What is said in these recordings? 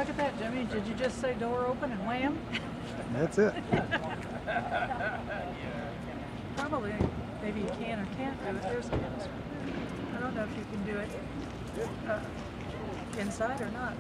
Look at that, Jimmy. Did you just say door open and wham? That's it. Probably. Maybe you can or can't do it. There's, I don't know if you can do it inside or not.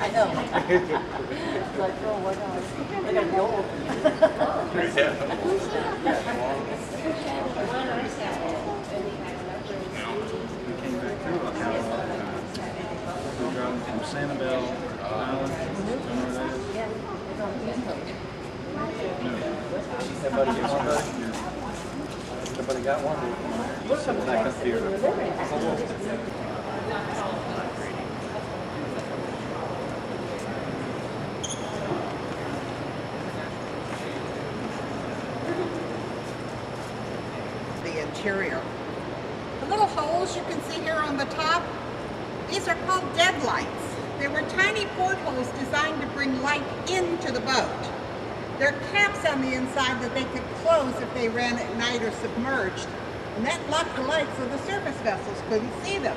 I know. Like, oh, what else? I got gold. From Sanibel Island. Everybody got one? Everybody got one? Back up here. The interior. The little holes you can see here on the top, these are called deadlights. They were tiny portholes designed to bring light into the boat. There are caps on the inside that they could close if they ran at night or submerged, and that blocked the light so the surface vessels couldn't see them.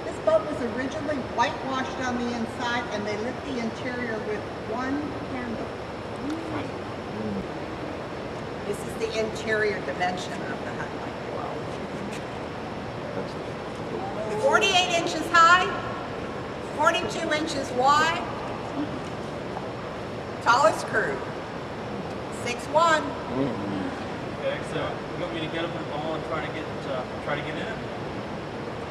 This boat was originally whitewashed on the inside, and they lit the interior with one candle. This is the interior dimension of the hut light below. 48 inches high, 42 inches wide, tallest crew, 6'1". Okay, so you want me to get up in the ball and try to get in?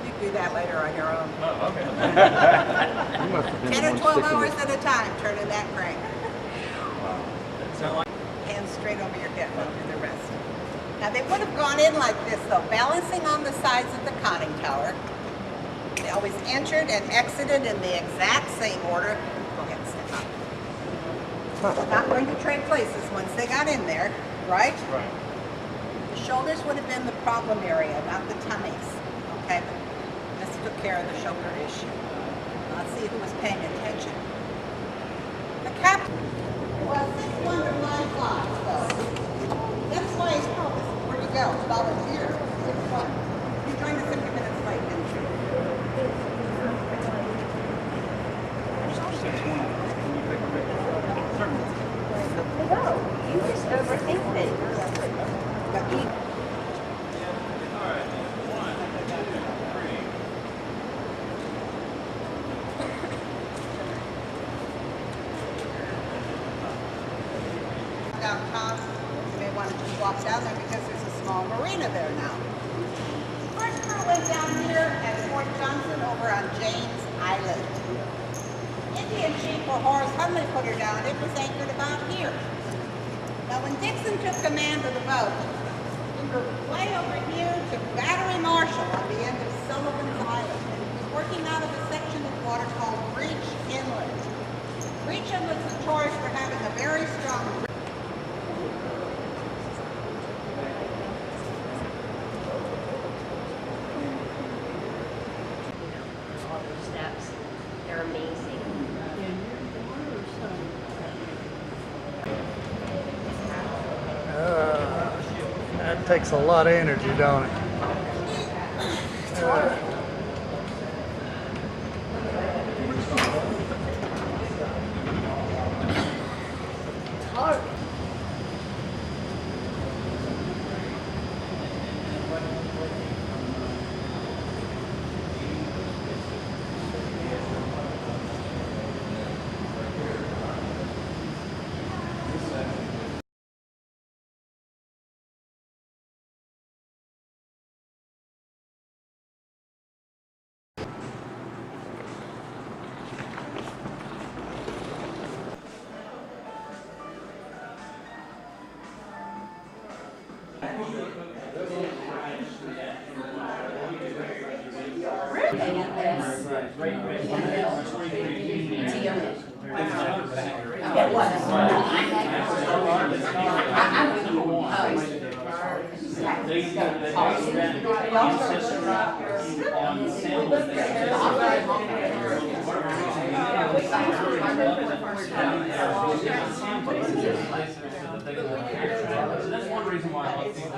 You can do that later on your own. Oh, okay. 10 or 12 hours at a time, turning that crank. That sound like Hands straight over your head while you do the rest. Now they would have gone in like this though, balancing on the sides of the conning tower. They always entered and exited in the exact same order. Go ahead and step up. Not going to trade places once they got in there, right? right. The shoulders would have been the problem area, not the tummies. Okay? This took care of the shoulder issue. Let's see who was paying attention. The captain was 6'1" to 5 o'clock, though. That's why he's called this. Where'd you go? Volunteer. 6'1". You joined us 50 minutes late, didn't you? No, you just overthink things. But he downtown, you may want to just walk down there because there's a small marina there now. First crew went down here at Fort Johnson over on James Island. Indian chief or Horace Hunley put her down. It was anchored about here. Now when Dixon took command of the boat, we were way over here to Battery Marshall on the end of Sullivan's Island. And he was working out of a section of water called Breach Inlet. Breach Inlet's notorious for having a very strong All those steps, they're amazing. That takes a lot of energy, don't it? That's one reason why I love people.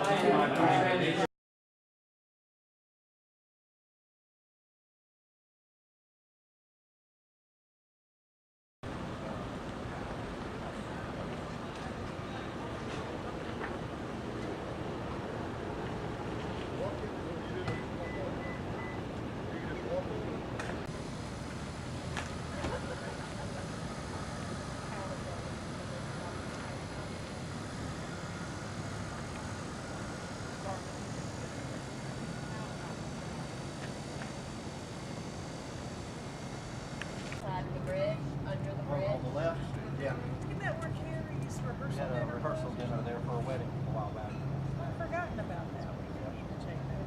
Isn't that where Carrie's rehearsal We had a dinner rehearsal was? dinner there for a wedding a while back. I've forgotten about that. We need to check that. Is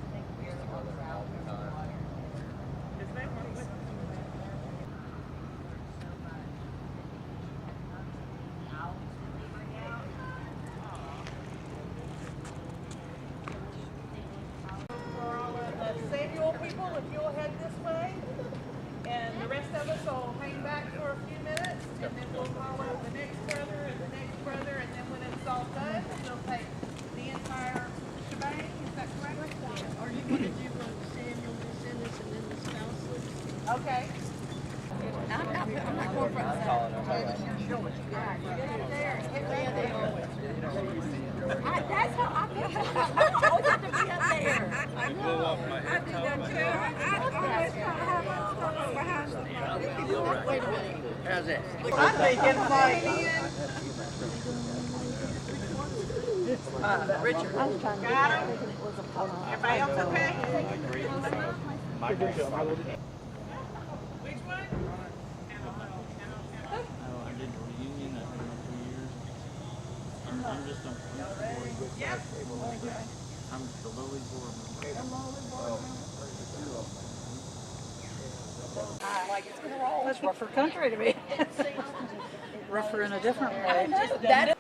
that one with For all of the Samuel people, if you'll head this way, and the rest of us will hang back for a few minutes, and then we'll follow the next brother and the next brother, and then when it's all done, we'll take the entire shebang. Is that correct? Are you going to do Samuel descendants and then the spouses? Okay. I'm not going for that. That's how I feel. I always have to be up there. I blew off my head. Wait a minute. How's that? I'm thinking like, Richard. got him? Everybody else okay? Which one? I did a reunion after 2 years. I'm just a Yep. I'm the lowly board member. That's rougher country to me. Rougher in a different way. That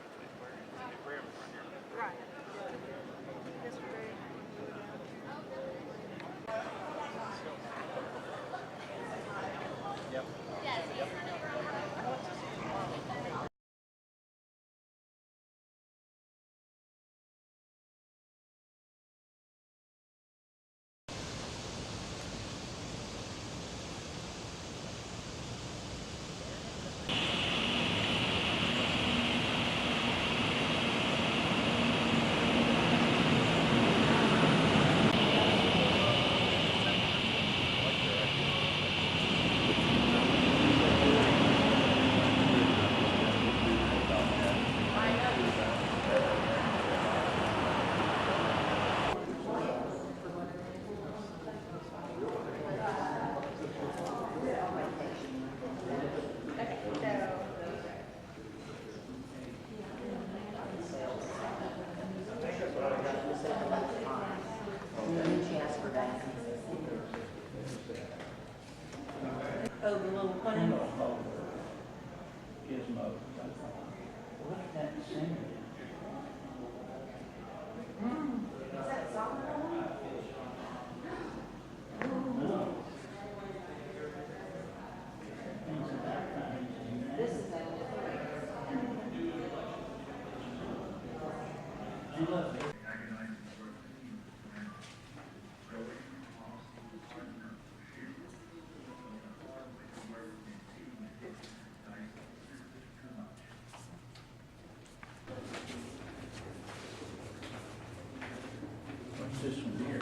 This one here.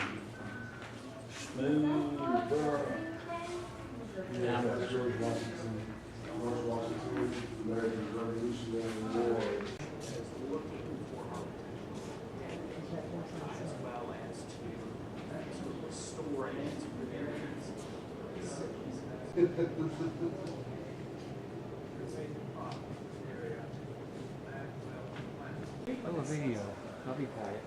Smooth, burr. Yeah, that's George Washington. George Washington, American Revolutionary War. As well as to restore and Oh, a video. I'll be quiet.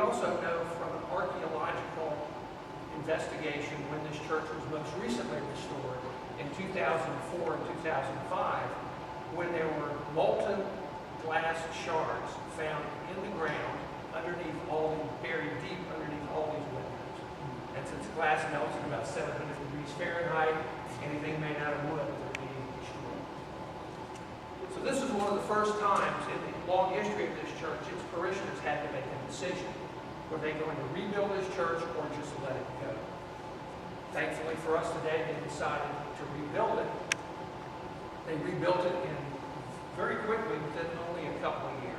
also know from an archaeological investigation when this church was most recently restored in 2004 and 2005, when there were molten glass shards found in the ground underneath buried deep underneath all these windows. And since glass melts at about 700 degrees Fahrenheit, anything made out of wood would be destroyed. So this is one of the first times in the long history of this church its parishioners had to make a decision. Were they going to rebuild this church or just let it go? Thankfully for us today, they decided to rebuild it. They rebuilt it very quickly, within only a couple of years.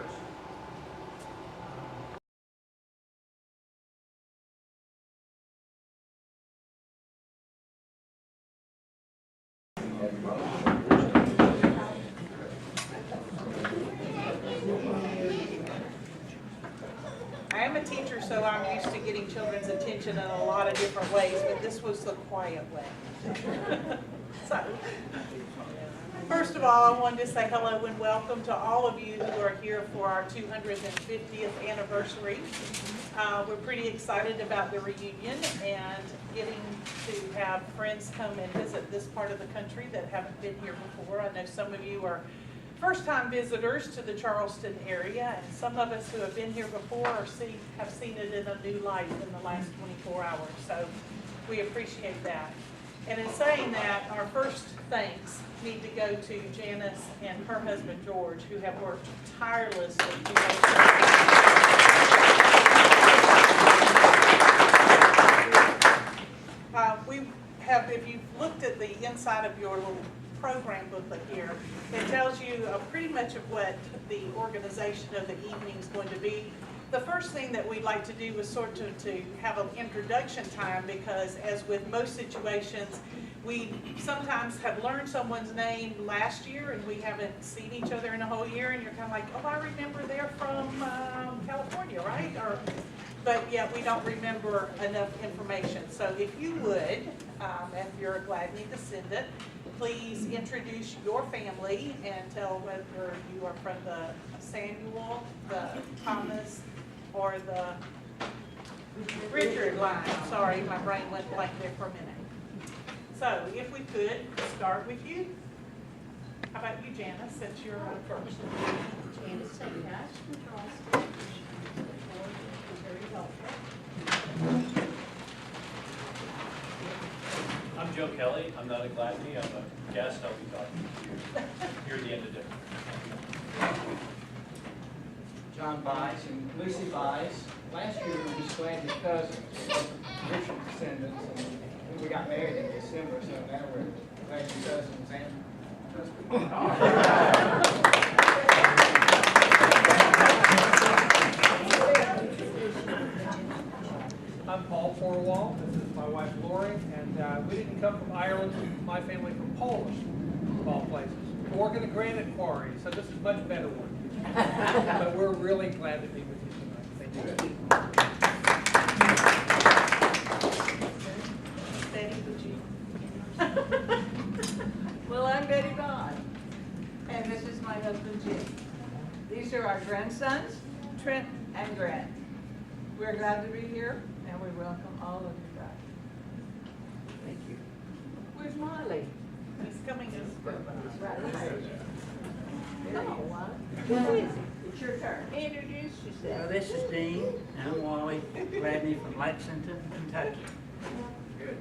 I am a teacher, so I'm used to getting children's attention in a lot of different ways, but this was the quiet way. So, first of all, I wanted to say hello and welcome to all of you who are here for our 250th anniversary. We're pretty excited about the reunion and getting to have friends come and visit this part of the country that haven't been here before. I know some of you are first-time visitors to the Charleston area, and some of us who have been here before have seen it in a new light in the last 24 hours. So we appreciate that. And in saying that, our first thanks need to go to Janice and her husband George, who have worked tirelessly to make we have, if you've looked at the inside of your little program booklet here, it tells you pretty much of what the organization of the evening is going to be. The first thing that we'd like to do was sort of to have an introduction time, because as with most situations, we sometimes have learned someone's name last year and we haven't seen each other in a whole year, and you're kind of like, oh, I remember they're from California, right? But yet we don't remember enough information. So if you would, if you're a Gladney descendant, please introduce your family and tell whether you are from the Samuel, the Thomas, or the Richard line. Sorry, my brain went blank there for a minute. So if we could start with you. How about you, Janice, since you're on first? Janice and Cash from Charleston. Very helpful. I'm Joe Kelly. I'm not a Gladney. I'm a guest. I'll be talking to you here at the end of the day. John Bice and Lucy Bice. Last year we was Gladney cousins, Richard descendants, and we got married in December, so now we're Gladney cousins and I'm Paul Forwall. This is my wife Lori, and we didn't come from Ireland. My family from Polish, of all places. We work in a granite quarry, so this is much better work. But we're really glad to be with you tonight. Thank you. Betty, would you? Well, I'm Betty Bond, and this is my husband Jim. These are our grandsons, Trent and Grant. We're glad to be here, and we welcome all of you back. Thank you. Where's Molly? He's coming as Right here. Come on, Wally. It's your turn. Introduce yourself. Well, this is Dean. I'm Wally Gladney from Lexington, Kentucky. good.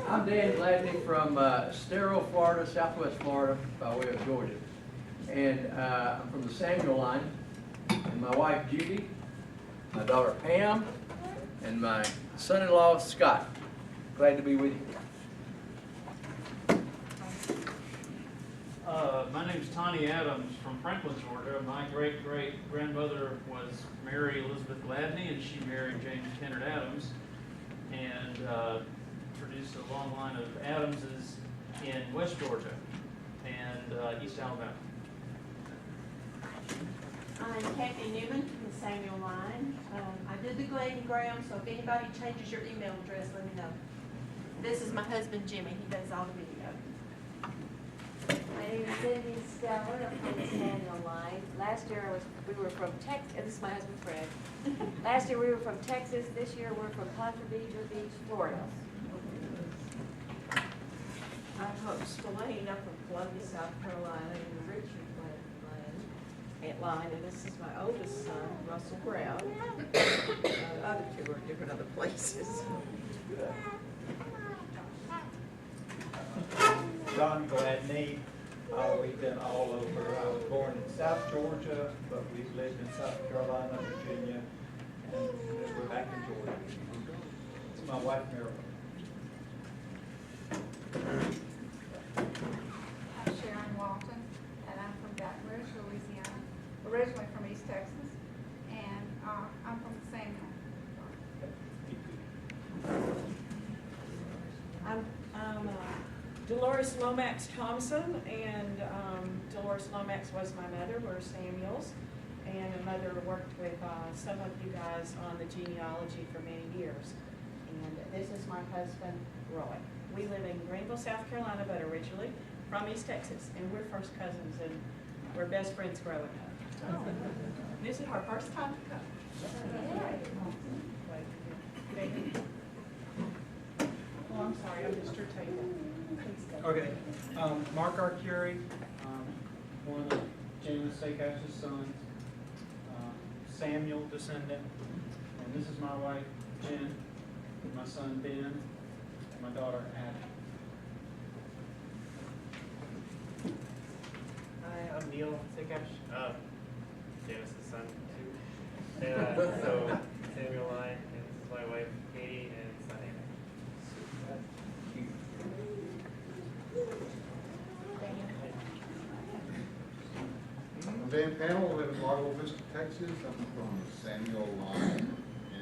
I'm Dan Gladney from Estero, Florida, Southwest Florida, by way of Georgia. And I'm from the Samuel line. And my wife Judy, my daughter Pam, and my son-in-law Scott. Glad to be with you. My name's Tony Adams from Franklin, Georgia. My great-great-grandmother was Mary Elizabeth Gladney, and she married James Kennard Adams, and produced a long line of Adamses in West Georgia and East Alabama. I'm Kathy Newman from the Samuel line. I did the Gladneygram, so if anybody changes your email address, let me know. This is my husband Jimmy. He does all the video. My name is Cindy Stellar. I'm from the Samuel line. Last year we were from Texas. This is my husband Fred. Last year we were from Texas. This year we're from Ponte Vedra Beach, Florida. I'm host Elaine up from Columbia, South Carolina, in the Richard line, and this is my oldest son, Russell Brown. The other two are different other places. John Gladney. We've been all over. I was born in South Georgia, but we've lived in South Carolina, Virginia, and we're back in Georgia. It's my wife, Marilyn. I'm Sharon Walton, and I'm from Baton Rouge, Louisiana, originally from East Texas, and I'm from Samuel. I'm Dolores Lomax Thompson, and Dolores Lomax was my mother. We're Samuels, and my mother worked with some of you guys on the genealogy for many years. And this is my husband, Roy. We live in Greenville, South Carolina, but originally from East Texas, and we're first cousins, and we're best friends growing up. Oh. This is our first time to come. Oh, I'm sorry, I missed your table. Okay, Mark Arcuri, one of James Steakhouse's sons, Samuel descendant, and this is my wife Jen, my son Ben, and my daughter Adam. Hi, I'm Neil Steakhouse, Janice's son too. And so Samuel and I, and this is my wife Katie and son Amy. I'm Dan Pannell, I live in Laurel Vista, Texas. I'm from the Samuel line in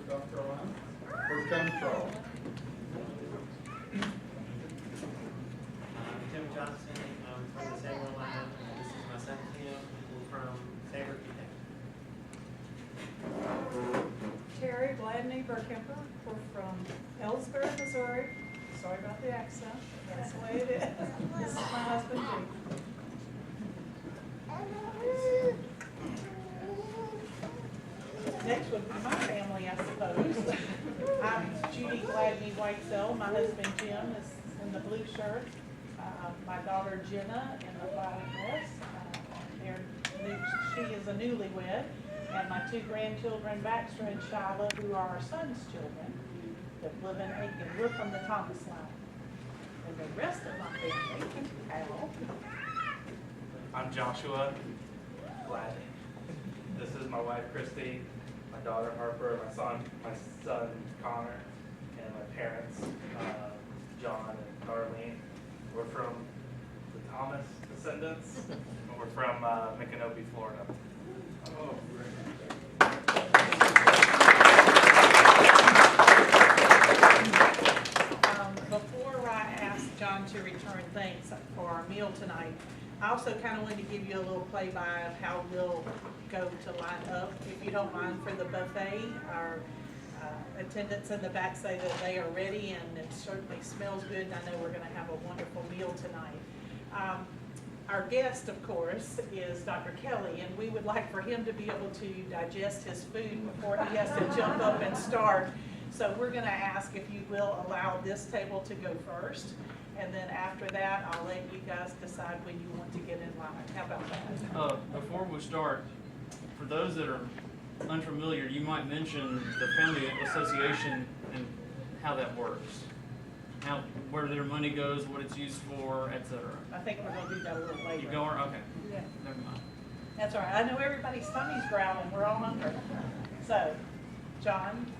South Carolina. First time in Charleston. Tim Johnson, I'm from the Samuel line, and this is my son Tim, from Sabre, Terry Gladney Burkemper. We're from Ellsbury, Missouri. Sorry about the accent. That's the way it is. This is my husband, Jake. Next would be my family, I suppose. I'm Judy Gladney Whitesell. My husband Jim is in the blue shirt. My daughter Jenna in the violet dress. She is a newlywed. And my two grandchildren, Baxter and Shiloh, who are our son's children, that live in Aiken. We're from the Thomas line. And the rest of my family, Al. I'm Joshua Gladney. This is my wife Christy, my daughter Harper, my son Connor, and my parents John and Darlene. We're from the Thomas descendants. We're from Micanopy, Florida. Oh, Before I ask John to return thanks for our meal tonight, I also kind of wanted to give you a little play-by of how we'll go to line up. If you don't mind, for the buffet, our attendants in the back say that they are ready, and it certainly smells good, and I know we're going to have a wonderful meal tonight. Our guest, of course, is Dr. Kelly, and we would like for him to be able to digest his food before he has to jump up and start. So we're going to ask if you will allow this table to go first, and then after that, I'll let you guys decide when you want to get in line. How about that? Before we start, for those that are unfamiliar, you might mention the Family Association and how that works. Where their money goes, what it's used for, etc. I think we're going to do that a little later. You go, okay. Yeah. Never mind. That's all right. I know everybody's tummy's growling. We're all hungry. So, John.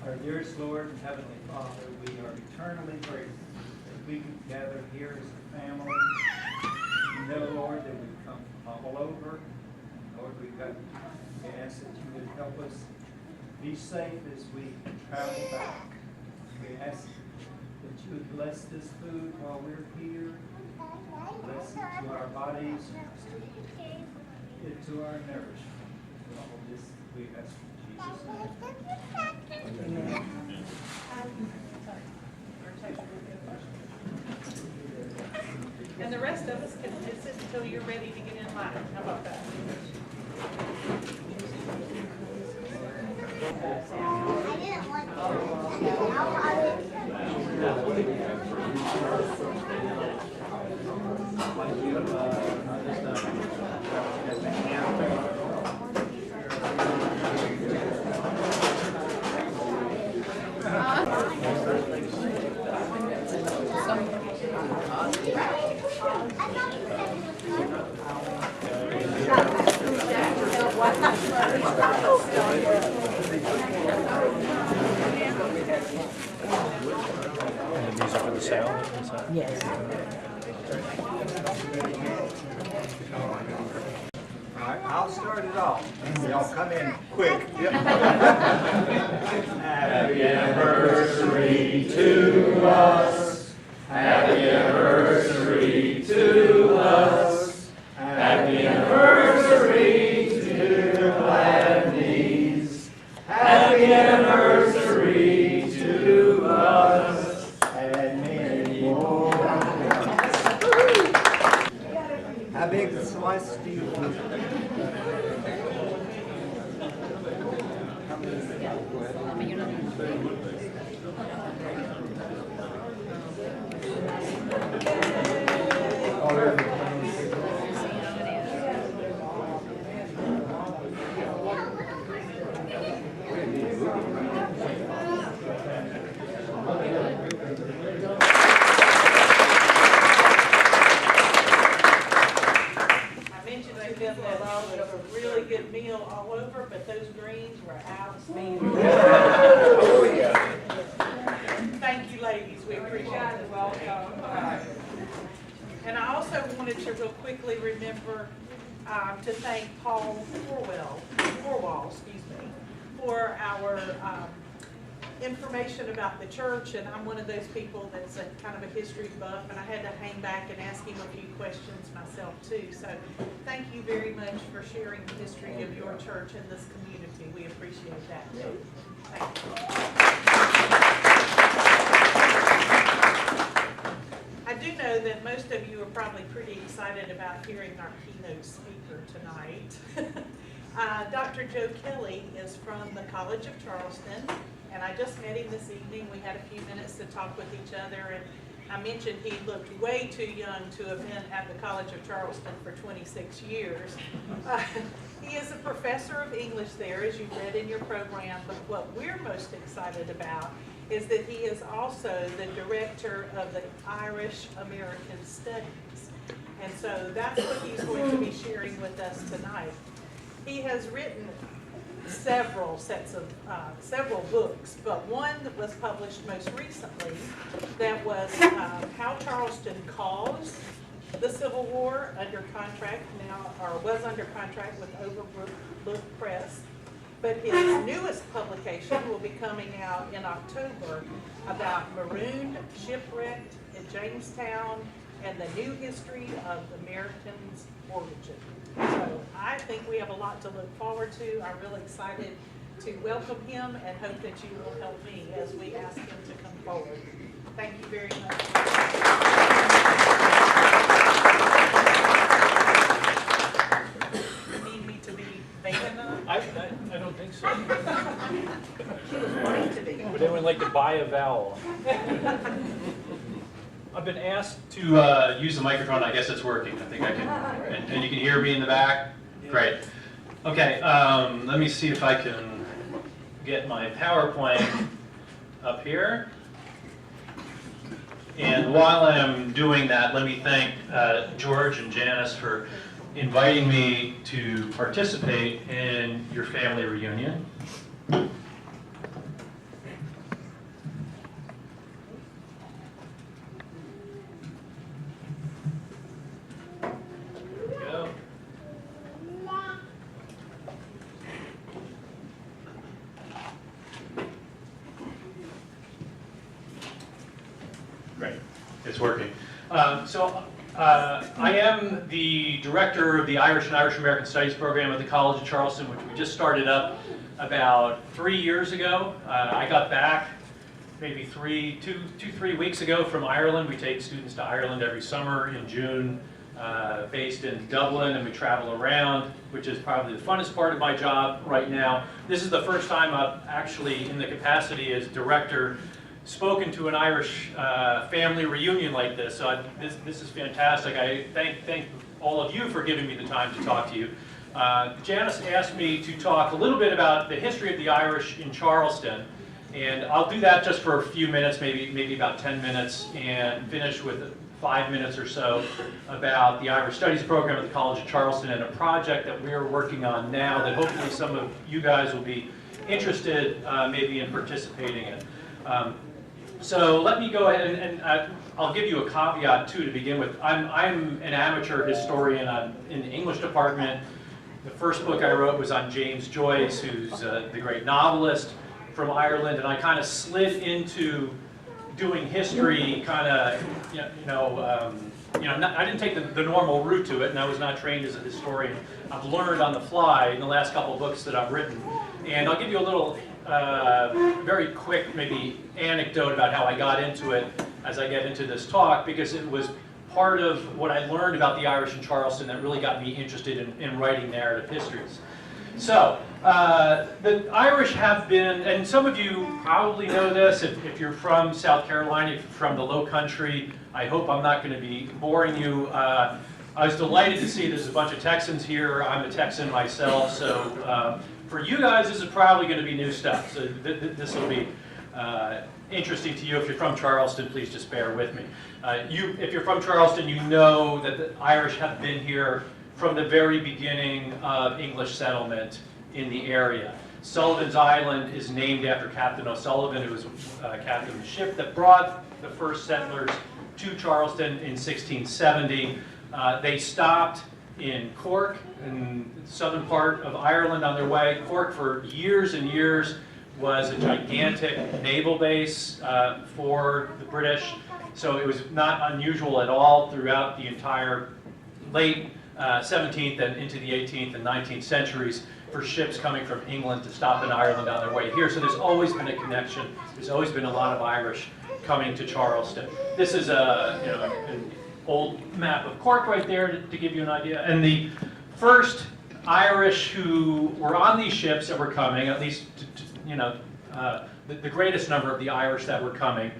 Our dearest Lord and Heavenly Father, we are eternally grateful that we can gather here as a family. We know, Lord, that we've come from all over. Lord, we ask that you would help us be safe as we travel back. We ask that you would bless this food while we're here. Bless it to our bodies, it to our nourishment. All this we ask in Jesus' name. Amen. And the music for the sound? Is that? Yes. All right, I'll start it off. Y'all come in quick. Happy anniversary to us. Happy anniversary to us. Happy anniversary to the Gladneys. Happy anniversary to us. And many more. How big a slice do you want? Really good meal all over, but those greens were outstanding. Oh, yeah. Thank you, ladies. We appreciate it. Welcome. And I also wanted to real quickly remember to thank Paul Forwall, for our information about the church, and I'm one of those people that's a kind of a history buff, and I had to hang back and ask him a few questions myself too. So thank you very much for sharing the history of your church and this community. We appreciate that too. Thank you. I do know that most of you are probably pretty excited about hearing our keynote speaker tonight. Dr. Joe Kelly is from the College of Charleston, and I just met him this evening. We had a few minutes to talk with each other, and I mentioned he looked way too young to have been at the College of Charleston for 26 years. He is a professor of English there, as you read in your program, but what we're most excited about is that he is also the director of the Irish American Studies. And so that's what he's going to be sharing with us tonight. He has written several books, but one that was published most recently that was How Charleston Caused the Civil War, under contract now, or was under contract with Overbrook Press. But his newest publication will be coming out in October about marooned, shipwrecked at Jamestown and the new history of Americans' origin. So I think we have a lot to look forward to. I'm really excited to welcome him and hope that you will help me as we ask him to come forward. Thank you very much. You need me to be vain enough? I don't think so. She was wanting to be. Would anyone like to buy a vowel? I've been asked to use the microphone. I guess it's working. I think I can. And you can hear me in the back? Great. Okay, let me see if I can get my PowerPoint up here. And while I'm doing that, let me thank George and Janice for inviting me to participate in your family reunion. Great, it's working. I am the director of the Irish and Irish American Studies program at the College of Charleston, which we just started up about 3 years ago. I got back maybe 3 weeks ago from Ireland. We take students to Ireland every summer in June based in Dublin, and we travel around, which is probably the funnest part of my job right now. This is the first time I've actually, in the capacity as director, spoken to an Irish family reunion like this. So this is fantastic. I thank all of you for giving me the time to talk to you. Janice asked me to talk a little bit about the history of the Irish in Charleston, and I'll do that just for a few minutes, maybe about 10 minutes, and finish with 5 minutes or so about the Irish Studies program at the College of Charleston and a project that we're working on now that hopefully some of you guys will be interested maybe in participating in. So let me go ahead and I'll give you a caveat too to begin with. I'm an amateur historian. I'm in the English department. The first book I wrote was on James Joyce, who's the great novelist from Ireland, and I kind of slid into doing history, kind of, I didn't take the normal route to it, and I was not trained as a historian. I've learned on the fly in the last couple of books that I've written, and I'll give you a little, very quick, maybe anecdote about how I got into it as I get into this talk, because it was part of what I learned about the Irish in Charleston that really got me interested in writing narrative histories. So, the Irish have been, and some of you probably know this, if you're from South Carolina, if you're from the Low Country, I hope I'm not going to be boring you. I was delighted to see there's a bunch of Texans here. I'm a Texan myself, so for you guys this is probably going to be new stuff. So this will be interesting to you. If you're from Charleston, please just bear with me. If you're from Charleston, you know that the Irish have been here from the very beginning of English settlement in the area. Sullivan's Island is named after Captain O'Sullivan, who was captain of the ship that brought the first settlers to Charleston in 1670. They stopped in Cork, in the southern part of Ireland, on their way. Cork, for years and years, was a gigantic naval base for the British, so it was not unusual at all throughout the entire late 17th and into the 18th and 19th centuries for ships coming from England to stop in Ireland on their way here. So there's always been a connection. There's always been a lot of Irish coming to Charleston. This is an old map of Cork right there to give you an idea. And the first Irish who were on these ships that were coming, at least the greatest number of the Irish that were coming,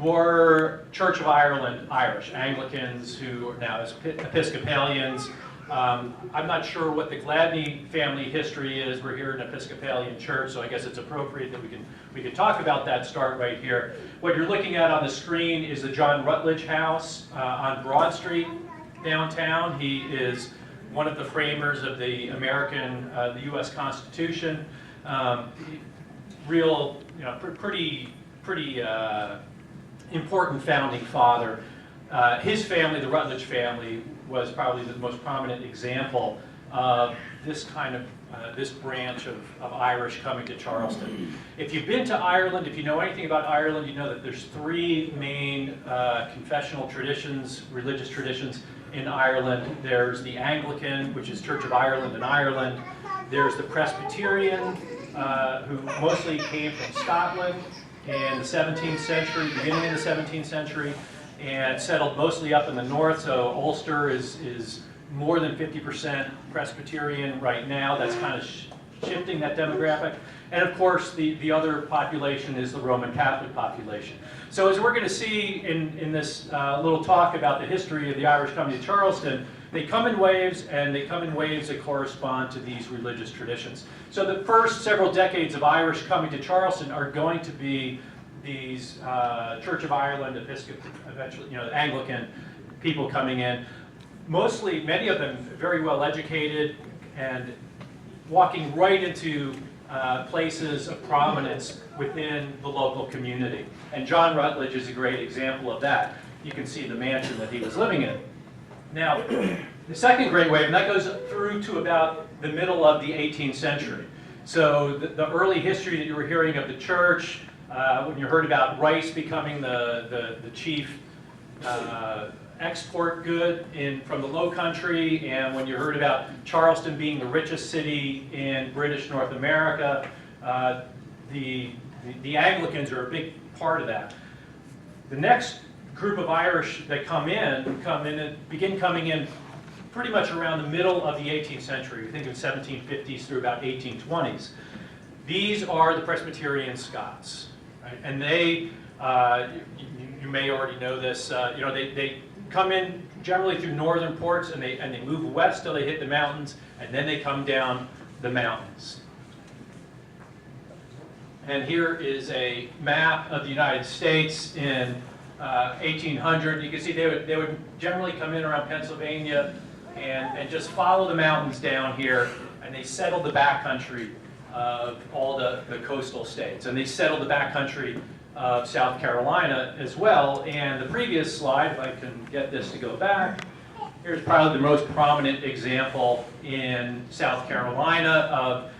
were Church of Ireland Irish, Anglicans who are now Episcopalians. I'm not sure what the Gladney family history is. We're here in an Episcopalian church, so I guess it's appropriate that we can talk about that start right here. What you're looking at on the screen is the John Rutledge House on Broad Street downtown. He is one of the framers of the the U.S. Constitution. Real, pretty important founding father. His family, the Rutledge family, was probably the most prominent example of this kind of this branch of Irish coming to Charleston. If you've been to Ireland, if you know anything about Ireland, you know that there's three main confessional traditions, religious traditions in Ireland. There's the Anglican, which is Church of Ireland in Ireland. There's the Presbyterian, who mostly came from Scotland in the 17th century, beginning in the 17th century, and settled mostly up in the north. So Ulster is more than 50% Presbyterian right now. That's kind of shifting that demographic. And of course, the other population is the Roman Catholic population. So as we're going to see in this little talk about the history of the Irish coming to Charleston, they come in waves, and they come in waves that correspond to these religious traditions. So the first several decades of Irish coming to Charleston are going to be these Church of Ireland, Episcopal, eventually, Anglican people coming in. Mostly, many of them very well educated and walking right into places of prominence within the local community. And John Rutledge is a great example of that. You can see the mansion that he was living in. Now, the second great wave, and that goes through to about the middle of the 18th century. So the early history that you were hearing of the church, when you heard about rice becoming the chief export good from the Low Country, and when you heard about Charleston being the richest city in British North America, the Anglicans are a big part of that. The next group of Irish that come in and begin coming in pretty much around the middle of the 18th century. We think of 1750s through about 1820s. These are the Presbyterian Scots, right? And they, you may already know this, you know, they come in generally through northern ports, and they move west till they hit the mountains, and then they come down the mountains. And here is a map of the United States in 1800. You can see they would generally come in around Pennsylvania and just follow the mountains down here, and they settled the backcountry of all the coastal states. And they settled the backcountry of South Carolina as well. And the previous slide, if I can get this to go back, here's probably the most prominent example in South Carolina of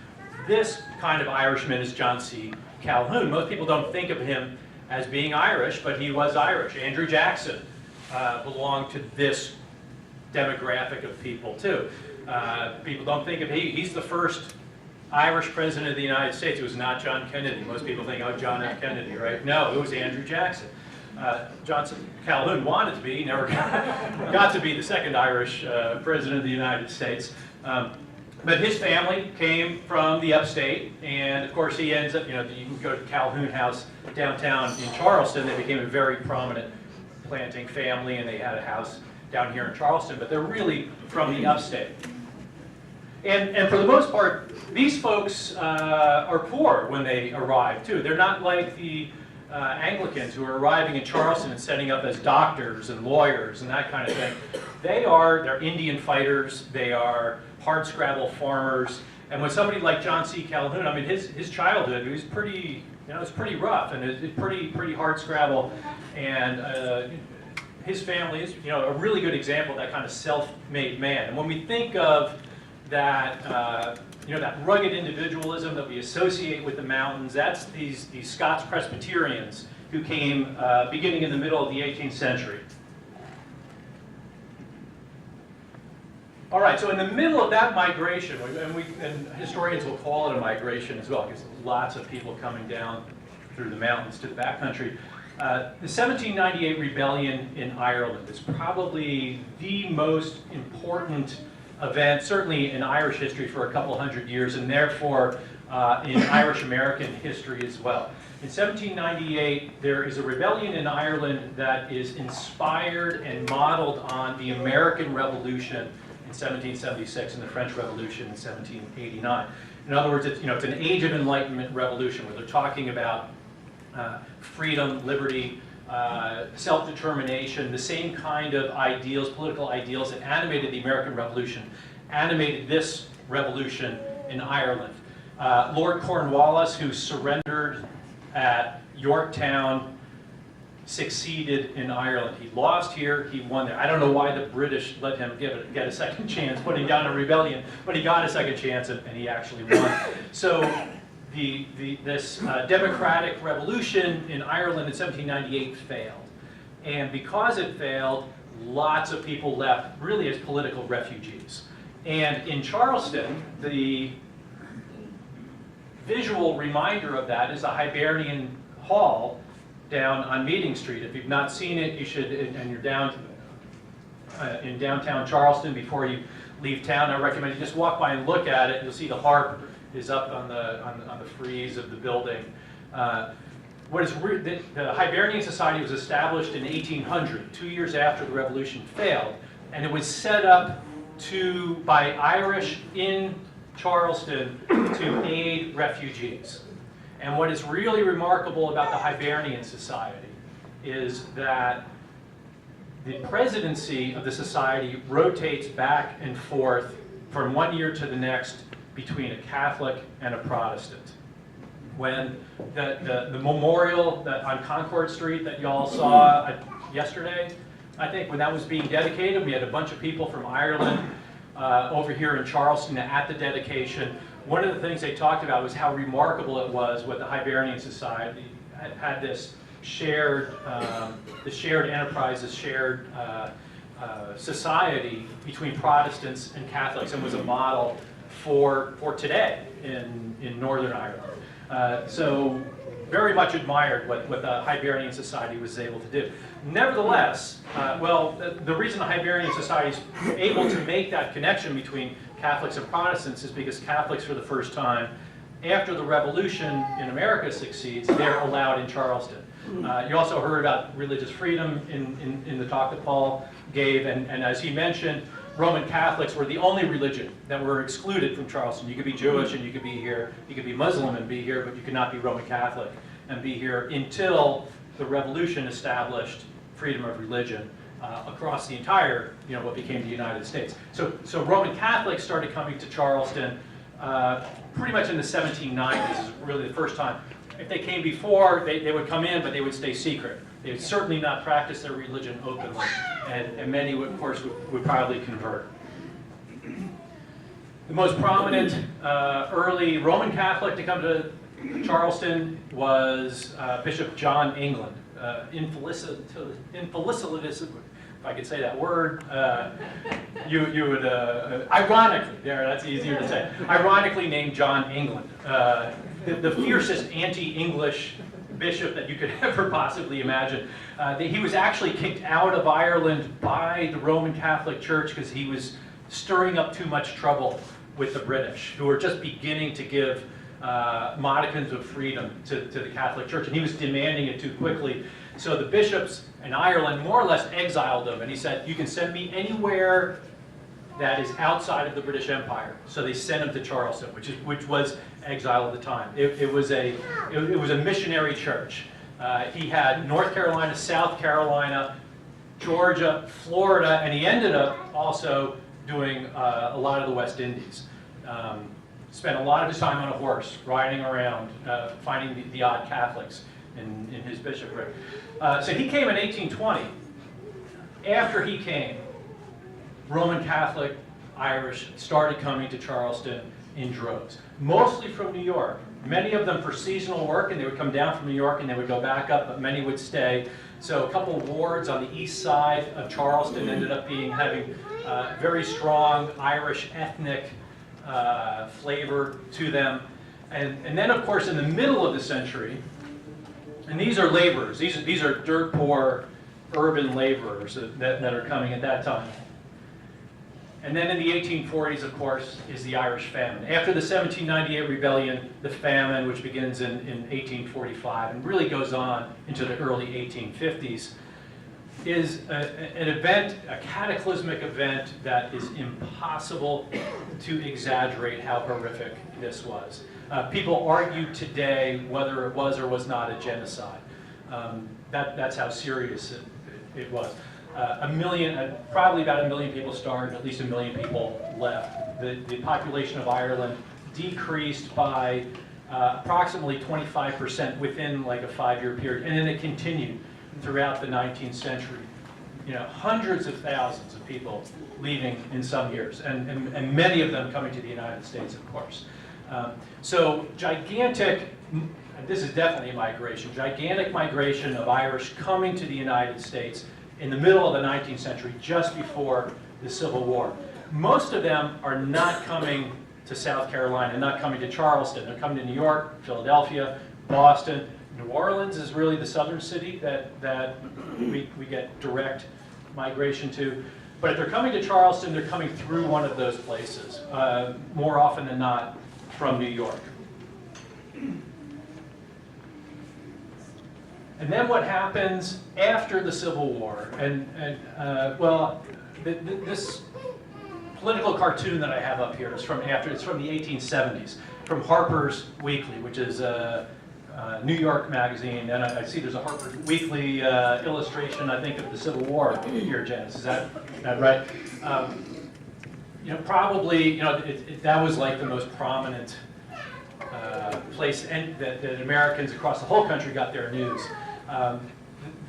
this kind of Irishman is John C. Calhoun. Most people don't think of him as being Irish, but he was Irish. Andrew Jackson belonged to this demographic of people too. People don't think of he's the first Irish president of the United States. It was not John Kennedy. Most people think, oh, John F. Kennedy, right? No, it was Andrew Jackson. Johnson Calhoun wanted to be, never got to be the second Irish president of the United States. But his family came from the upstate, and of course he ends up, you know, you can go to Calhoun House downtown in Charleston. They became a very prominent planting family, and they had a house down here in Charleston, but they're really from the upstate. And for the most part, these folks are poor when they arrive too. They're not like the Anglicans who are arriving in Charleston and setting up as doctors and lawyers and that kind of thing. They're Indian fighters, they are hardscrabble farmers, and when somebody like John C. Calhoun, I mean his childhood was pretty, you know, it's pretty rough and it's pretty hardscrabble, and his family is, you know, a really good example of that kind of self-made man. And when we think of that, you know, that rugged individualism that we associate with the mountains, that's these Scots Presbyterians who came beginning in the middle of the 18th century. All right, so in the middle of that migration, and historians will call it a migration as well, because lots of people coming down through the mountains to the backcountry. The 1798 rebellion in Ireland is probably the most important event, certainly in Irish history for a couple hundred years, and therefore in Irish American history as well. In 1798, there is a rebellion in Ireland that is inspired and modeled on the American Revolution in 1776 and the French Revolution in 1789. In other words, it's, you know, it's an Age of Enlightenment revolution where they're talking about freedom, liberty, self-determination, the same kind of ideals, political ideals that animated the American Revolution, animated this revolution in Ireland. Lord Cornwallis, who surrendered at Yorktown, succeeded in Ireland. He lost here, he won there. I don't know why the British let him get a second chance putting down a rebellion, but he got a second chance and he actually won. So this democratic revolution in Ireland in 1798 failed. And because it failed, lots of people left really as political refugees. And in Charleston, the visual reminder of that is the Hibernian Hall down on Meeting Street. If you've not seen it, you should, and you're down in downtown Charleston before you leave town, I recommend you just walk by and look at it. You'll see the harp is up on the frieze of the building. The Hibernian Society was established in 1800, 2 years after the revolution failed, and it was set up by Irish in Charleston to aid refugees. And what is really remarkable about the Hibernian Society is that the presidency of the society rotates back and forth from one year to the next between a Catholic and a Protestant. When the memorial on Concord Street that y'all saw yesterday, I think when that was being dedicated, we had a bunch of people from Ireland over here in Charleston at the dedication. One of the things they talked about was how remarkable it was what the Hibernian Society had this shared, the shared enterprise, this shared society between Protestants and Catholics, and was a model for today in Northern Ireland. So very much admired what the Hibernian Society was able to do. Nevertheless, the reason the Hibernian Society is able to make that connection between Catholics and Protestants is because Catholics, for the first time, after the revolution in America succeeds, they're allowed in Charleston. You also heard about religious freedom in the talk that Paul gave, and as he mentioned, Roman Catholics were the only religion that were excluded from Charleston. You could be Jewish and you could be here, you could be Muslim and be here, but you could not be Roman Catholic and be here until the revolution established freedom of religion across the entire, what became the United States. So Roman Catholics started coming to Charleston pretty much in the 1790s, is really the first time. If they came before, they would come in, but they would stay secret. They would certainly not practice their religion openly, and many, of course, would probably convert. The most prominent early Roman Catholic to come to Charleston was Bishop John England. Infelicitous, if I could say that word, you would, ironically, that's easier to say, ironically named John England. The fiercest anti-English bishop that you could ever possibly imagine. He was actually kicked out of Ireland by the Roman Catholic Church because he was stirring up too much trouble with the British, who were just beginning to give modicums of freedom to the Catholic Church, and he was demanding it too quickly. So the bishops in Ireland more or less exiled him, and he said, you can send me anywhere that is outside of the British Empire. So they sent him to Charleston, which was exile at the time. It was a missionary church. He had North Carolina, South Carolina, Georgia, Florida, and he ended up also doing a lot of the West Indies. Spent a lot of his time on a horse, riding around, finding the odd Catholics in his bishopric. So he came in 1820. After he came, Roman Catholic Irish started coming to Charleston in droves, mostly from New York. Many of them for seasonal work, and they would come down from New York and they would go back up, but many would stay. So a couple of wards on the east side of Charleston ended up having very strong Irish ethnic flavor to them. And then, of course, in the middle of the century, and these are laborers, these are dirt poor urban laborers that are coming at that time. And then in the 1840s, of course, is the Irish famine. After the 1798 rebellion, the famine, which begins in 1845 and really goes on into the early 1850s, is an event, a cataclysmic event that is impossible to exaggerate how horrific this was. People argue today whether it was or was not a genocide. That's how serious it was. Probably about 1 million people starved, at least 1 million people left. The population of Ireland decreased by approximately 25% within like a 5-year period, and then it continued throughout the 19th century. Hundreds of thousands of people leaving in some years, and many of them coming to the United States, of course. So gigantic, and this is definitely a migration, gigantic migration of Irish coming to the United States in the middle of the 19th century, just before the Civil War. Most of them are not coming to South Carolina, not coming to Charleston. They're coming to New York, Philadelphia, Boston. New Orleans is really the southern city that we get direct migration to. But if they're coming to Charleston, they're coming through one of those places, more often than not from New York. And then what happens after the Civil War? This political cartoon that I have up here is from the 1870s, from Harper's Weekly, which is a New York magazine. And I see there's a Harper's Weekly illustration, I think, of the Civil War here, Janice. Is that right? Probably, that was like the most prominent place that Americans across the whole country got their news. The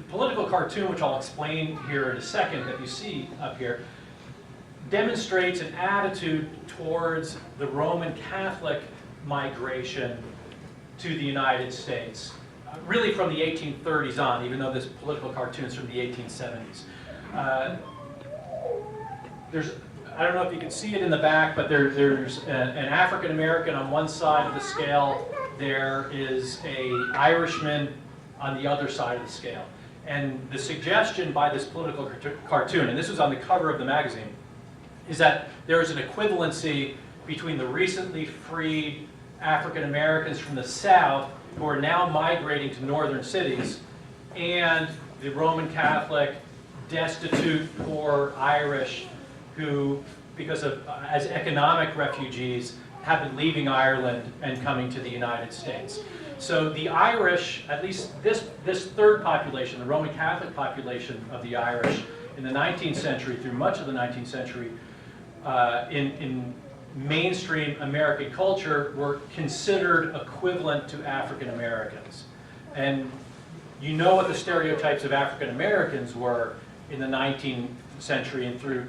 political cartoon, which I'll explain here in a second, that you see up here, demonstrates an attitude towards the Roman Catholic migration to the United States, really from the 1830s on, even though this political cartoon is from the 1870s. I don't know if you can see it in the back, but there's an African American on one side of the scale there is an Irishman on the other side of the scale. And the suggestion by this political cartoon, and this was on the cover of the magazine, is that there is an equivalency between the recently freed African Americans from the South who are now migrating to northern cities and the Roman Catholic, destitute, poor Irish who, because of as economic refugees, have been leaving Ireland and coming to the United States. So the Irish, at least this third population, the Roman Catholic population of the Irish in the 19th century, through much of the 19th century, in mainstream American culture, were considered equivalent to African Americans. And you know what the stereotypes of African Americans were in the 19th century and through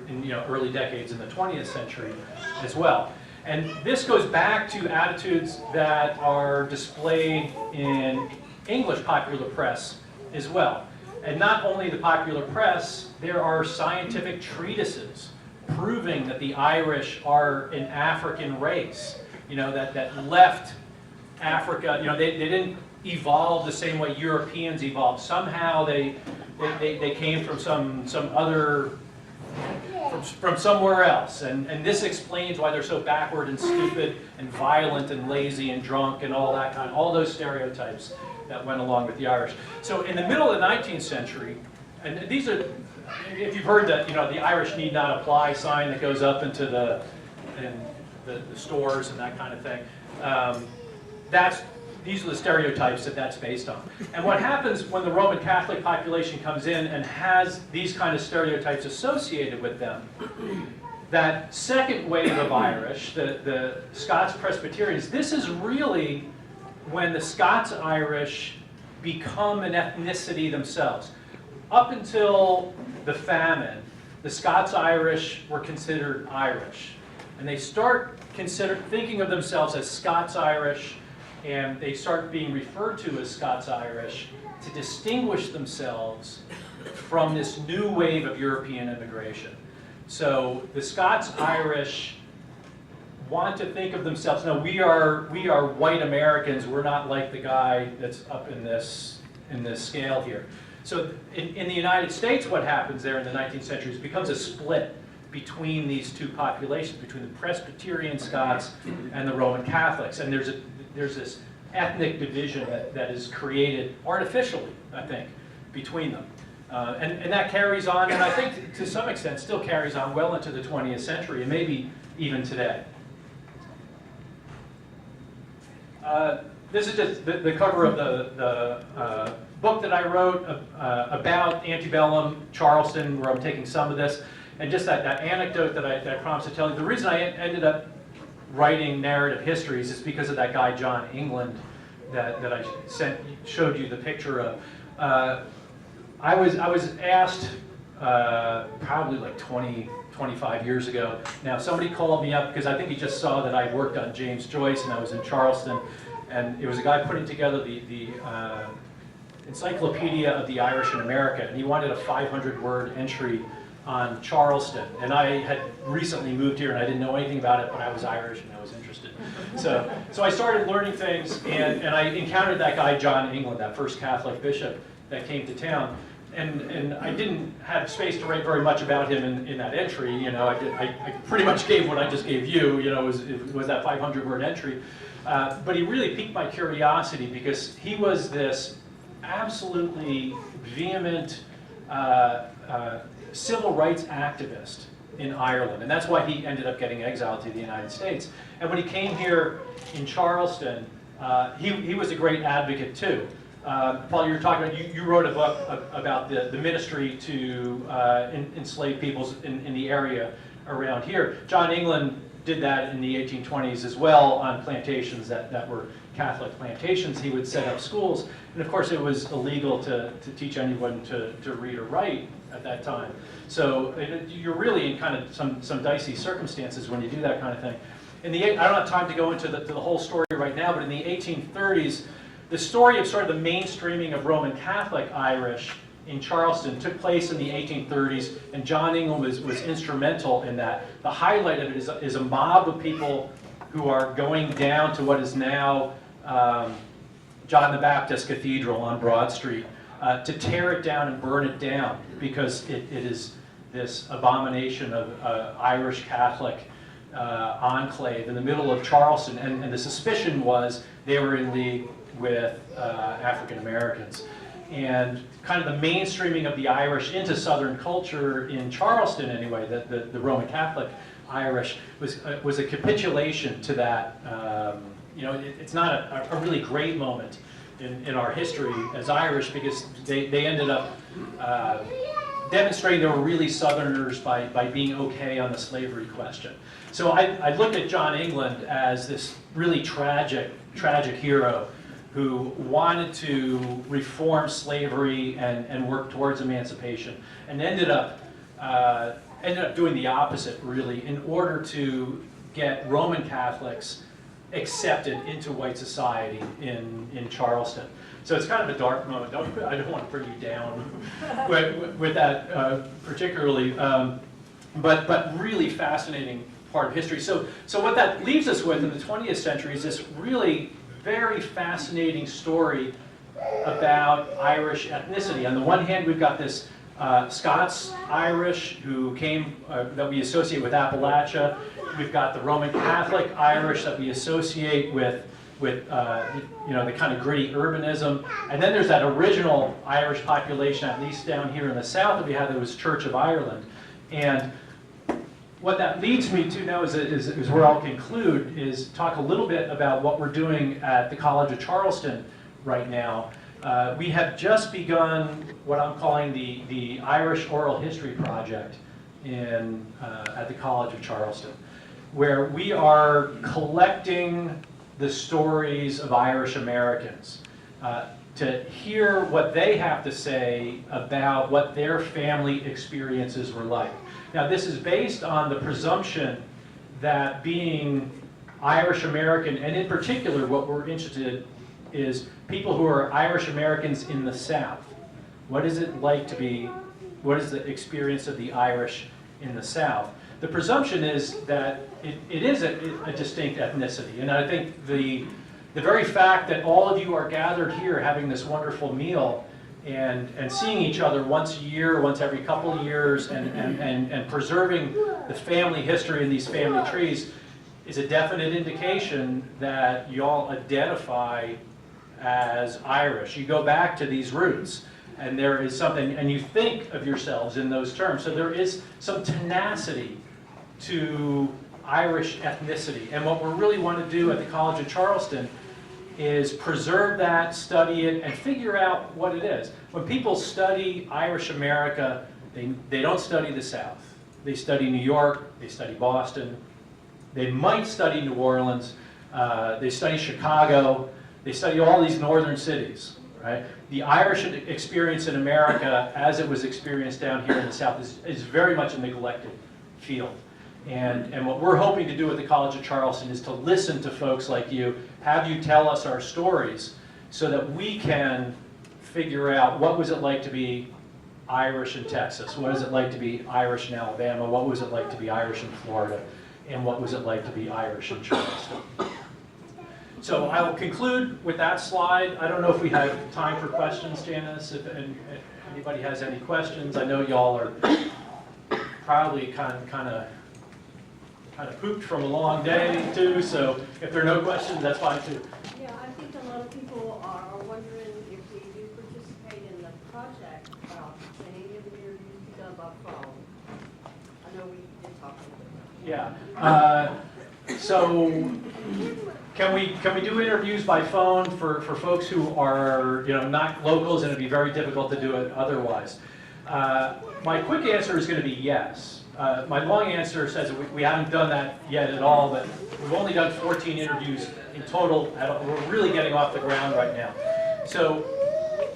early decades in the 20th century as well. And this goes back to attitudes that are displayed in English popular press as well. And not only the popular press, there are scientific treatises proving that the Irish are an African race, that left Africa. They didn't evolve the same way Europeans evolved. Somehow they came from some other, from somewhere else. And this explains why they're so backward and stupid and violent and lazy and drunk and all those stereotypes that went along with the Irish. So in the middle of the 19th century, and these are, if you've heard that, the Irish need not apply sign that goes up into the stores and that kind of thing, these are the stereotypes that's based on. And what happens when the Roman Catholic population comes in and has these kind of stereotypes associated with them, that second wave of Irish, the Scots Presbyterians, this is really when the Scots-Irish become an ethnicity themselves. Up until the famine, the Scots-Irish were considered Irish. And they start thinking of themselves as Scots-Irish, and they start being referred to as Scots-Irish to distinguish themselves from this new wave of European immigration. So the Scots-Irish want to think of themselves, no, we are white Americans, we're not like the guy that's up in this scale here. So in the United States, what happens there in the 19th century is it becomes a split between these two populations, between the Presbyterian Scots and the Roman Catholics. And there's this ethnic division that is created artificially, I think, between them. And that carries on, and I think to some extent still carries on well into the 20th century, and maybe even today. This is just the cover of the book that I wrote about antebellum Charleston, where I'm taking some of this, and just that anecdote that I promised to tell you. The reason I ended up writing narrative histories is because of that guy John England that I showed you the picture of. I was asked probably like 25 years ago. Now somebody called me up because I think he just saw that I worked on James Joyce and I was in Charleston, and it was a guy putting together the Encyclopedia of the Irish in America, and he wanted a 500-word entry on Charleston. And I had recently moved here and I didn't know anything about it, but I was Irish and I was interested. So I started learning things, and I encountered that guy John England, that first Catholic bishop that came to town. And I didn't have space to write very much about him in that entry. I pretty much gave what I just gave you, was that 500-word entry. But he really piqued my curiosity because he was this absolutely vehement civil rights activist in Ireland. And that's why he ended up getting exiled to the United States. And when he came here in Charleston, he was a great advocate too. Paul, you were talking about, you wrote a book about the ministry to enslaved peoples in the area around here. John England did that in the 1820s as well on plantations that were Catholic plantations. He would set up schools, and of course it was illegal to teach anyone to read or write at that time. So you're really in kind of some dicey circumstances when you do that kind of thing. I don't have time to go into the whole story right now, but in the 1830s, the story of sort of the mainstreaming of Roman Catholic Irish in Charleston took place in the 1830s, and John England was instrumental in that. The highlight of it is a mob of people who are going down to what is now John the Baptist Cathedral on Broad Street, to tear it down and burn it down because it is this abomination of Irish Catholic enclave in the middle of Charleston, and the suspicion was they were in league with African Americans. And kind of the mainstreaming of the Irish into Southern culture in Charleston anyway, the Roman Catholic Irish, was a capitulation to that. You know, it's not a really great moment in our history as Irish, because they ended up demonstrating they were really Southerners by being okay on the slavery question. So I looked at John England as this really tragic hero who wanted to reform slavery and work towards emancipation, and ended up doing the opposite, really, in order to get Roman Catholics accepted into white society in Charleston. So it's kind of a dark moment. I don't want to bring you down with that particularly, but really fascinating part of history. So what that leaves us with in the 20th century is this really very fascinating story about Irish ethnicity. On the one hand, we've got this Scots-Irish who came, that we associate with Appalachia. We've got the Roman Catholic Irish that we associate with you know, the kind of gritty urbanism. And then there's that original Irish population, at least down here in the south, that we had, that was Church of Ireland. And what that leads me to now is where I'll conclude, is talk a little bit about what we're doing at the College of Charleston right now. We have just begun what I'm calling the Irish Oral History Project at the College of Charleston, where we are collecting the stories of Irish Americans to hear what they have to say about what their family experiences were like. Now, this is based on the presumption that being Irish American, and in particular what we're interested in is people who are Irish Americans in the South. What is it like to be, what is the experience of the Irish in the South? The presumption is that it is a distinct ethnicity, and I think the very fact that all of you are gathered here having this wonderful meal and seeing each other once a year, once every couple of years, and preserving the family history in these family trees is a definite indication that y'all identify as Irish. You go back to these roots, and there is something, and you think of yourselves in those terms. So there is some tenacity to Irish ethnicity. And what we really want to do at the College of Charleston is preserve that, study it, and figure out what it is. When people study Irish America, they don't study the South. They study New York, they study Boston, they might study New Orleans, they study Chicago, they study all these northern cities, right? The Irish experience in America, as it was experienced down here in the South, is very much a neglected field. And what we're hoping to do at the College of Charleston is to listen to folks like you, have you tell us our stories, so that we can figure out what was it like to be Irish in Texas, what is it like to be Irish in Alabama, what was it like to be Irish in Florida, and what was it like to be Irish in Charleston. So I will conclude with that slide. I don't know if we have time for questions, Janice, if anybody has any questions. I know y'all are probably kind of pooped from a long day too, so if there are no questions, that's fine too. Yeah, I think a lot of people are wondering if we do participate in the project, can any of the interviews be done by phone? I know we did talk about that. Yeah. So can we do interviews by phone for folks who are not locals, and it'd be very difficult to do it otherwise? My quick answer is going to be yes. My long answer says we haven't done that yet at all, but we've only done 14 interviews in total. We're really getting off the ground right now. So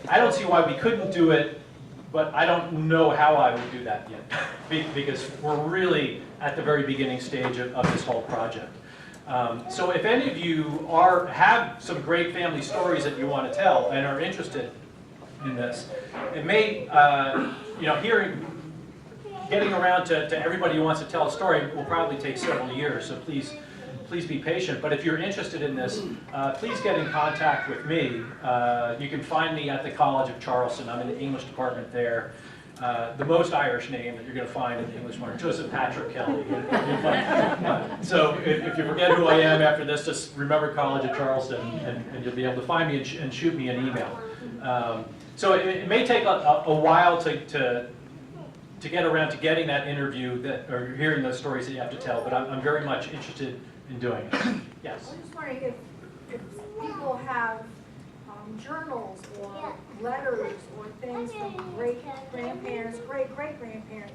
I don't see why we couldn't do it, but I don't know how I would do that yet, because we're really at the very beginning stage of this whole project. So if any of you have some great family stories that you want to tell and are interested in this, it may, getting around to everybody who wants to tell a story will probably take several years, so please please be patient. But if you're interested in this, please get in contact with me. You can find me at the College of Charleston. I'm in the English department there. The most Irish name that you're going to find in the English market, Joseph Patrick Kelly. So if you forget who I am after this, just remember College of Charleston, and you'll be able to find me and shoot me an email. So it may take a while to get around to getting that interview or hearing those stories that you have to tell, but I'm very much interested in doing it. Yes? I'm just wondering if people have journals or letters or things from great-grandparents, great-great-grandparents,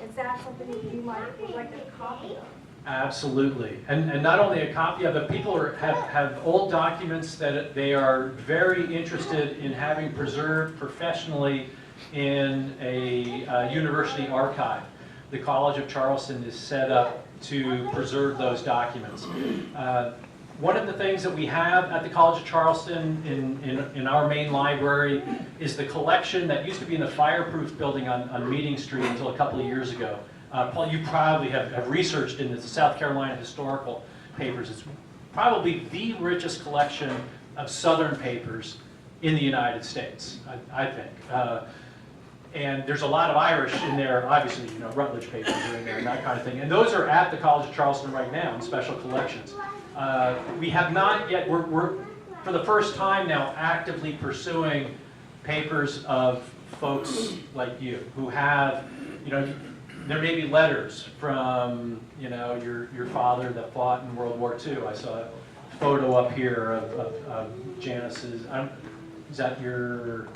is that something that you would like a copy of? Absolutely. And not only a copy of it, people have old documents that they are very interested in having preserved professionally in a university archive. The College of Charleston is set up to preserve those documents. One of the things that we have at the College of Charleston in our main library is the collection that used to be in the fireproof building on Meeting Street until a couple of years ago. Paul, you probably have researched in the South Carolina historical papers. It's probably the richest collection of Southern papers in the United States, I think. And there's a lot of Irish in there, obviously, you know, Rutledge papers are in there and that kind of thing. And those are at the College of Charleston right now in special collections. We have not yet, we're for the first time now actively pursuing papers of folks like you who have, you know, there may be letters from, you know, your father that fought in World War II. I saw a photo up here of Janice's, is that your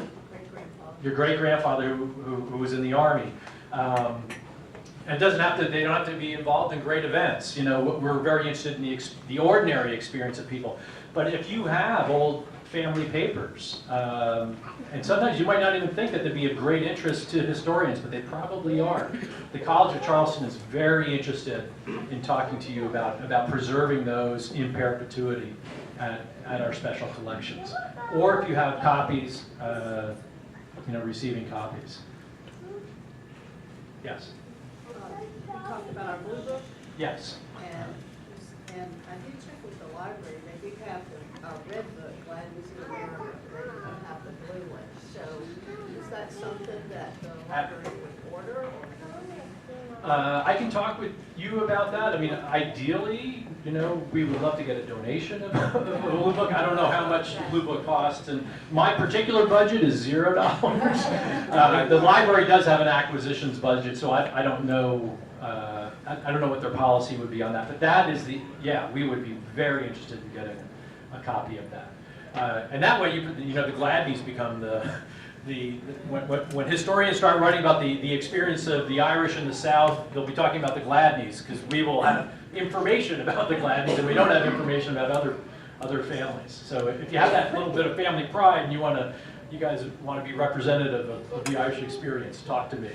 great-grandfather who was in the Army? And it doesn't have to, they don't have to be involved in great events. You know, we're very interested in the ordinary experience of people. But if you have old family papers, and sometimes you might not even think that they'd be of great interest to historians, but they probably are. The College of Charleston is very interested in talking to you about preserving those in perpetuity at our special collections. Or if you have copies, you know, receiving copies. Yes? You talked about our blue book. Yes. And I did check with the library. They do have our red book, Gladney's in America. They don't have the blue one. So is that something that the library would order? I can talk with you about that. I mean, ideally, you know, we would love to get a donation of a blue book. I don't know how much the blue book costs, and my particular budget is $0. The library does have an acquisitions budget, so I don't know. I don't know what their policy would be on that. But that is yeah, we would be very interested in getting a copy of that. And that way, you know, the Gladneys become when historians start writing about the experience of the Irish in the South, they'll be talking about the Gladneys, because we will have information about the Gladneys, and we don't have information about other families. So if you have that little bit of family pride and you guys want to be representative of the Irish experience, talk to me.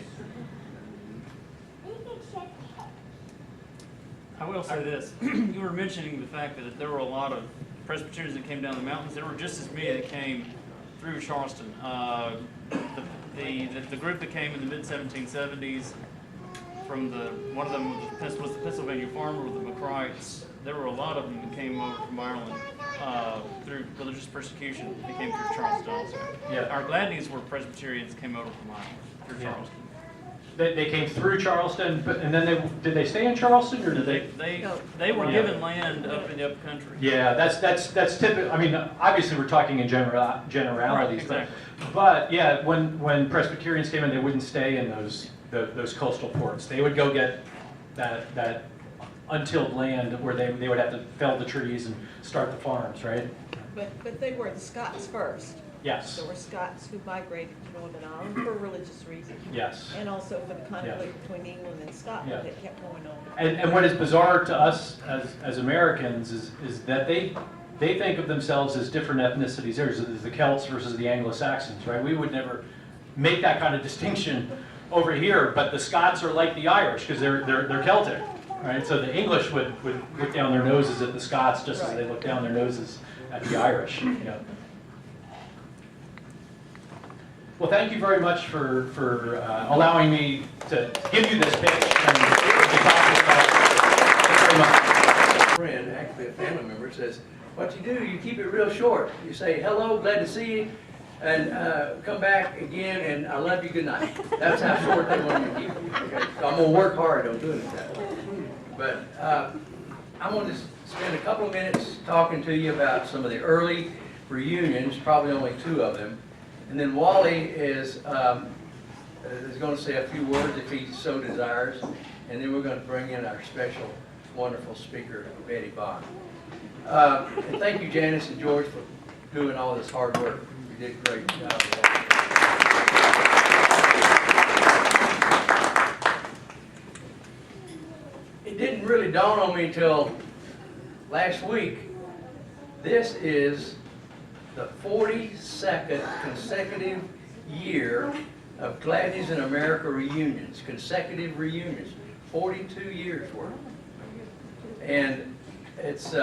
I will say this. You were mentioning the fact that there were a lot of Presbyterians that came down the mountains. There were just as many that came through Charleston. The group that came in the mid-1770s, one of them was the Pennsylvania Farmer with the McCrights. There were a lot of them that came over from Ireland through religious persecution. They came through Charleston also. Yeah. Our Gladneys were Presbyterians that came over from Ireland through Charleston. They came through Charleston, and then did they stay in Charleston, or did they? They were given land up in the upcountry. Yeah, that's typical. I mean, obviously we're talking in generalities, right, exactly. but yeah, when Presbyterians came in, they wouldn't stay in those coastal ports. They would go get that untilled land where they would have to fell the trees and start the farms, right? But they were the Scots first. Yes. There were Scots who migrated to Northern Ireland for religious reasons. Yes. And also for the conflict between England and Scotland that kept going on. And what is bizarre to us as Americans is that they think of themselves as different ethnicities. There's the Celts versus the Anglo-Saxons, right? We would never make that kind of distinction over here, but the Scots are like the Irish because they're Celtic, right? So the English would look down their noses at the Scots just as they look down their noses at the Irish, you know. Well, thank you very much for allowing me to give you this pitch and to talk about it. Thank you very much. friend, actually a family member, says, what you do, you keep it real short. You say, hello, glad to see you, and come back again, and I love you, good night. That's how short they want me to keep it. Okay? So I'm going to work hard on doing it that way. But I'm going to spend a couple of minutes talking to you about some of the early reunions, probably only 2 of them. And then Wally is going to say a few words if he so desires. And then we're going to bring in our special, wonderful speaker, Betty Bond. And thank you, Janice and George, for doing all this hard work. You did a great job. It didn't really dawn on me until last week. This is the 42nd consecutive year of Gladney's in America reunions, consecutive reunions, 42 years worth. And it's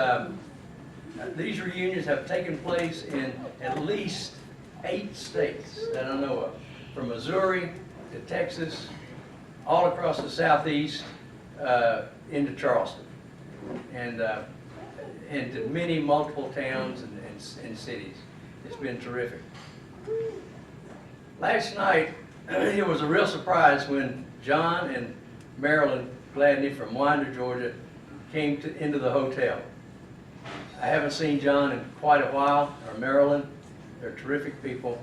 these reunions have taken place in at least 8 states that I know of, from Missouri to Texas, all across the southeast into Charleston, and to many multiple towns and cities. It's been terrific. Last night, it was a real surprise when John and Marilyn Gladney from Winder, Georgia, came into the hotel. I haven't seen John in quite a while, or Marilyn. They're terrific people.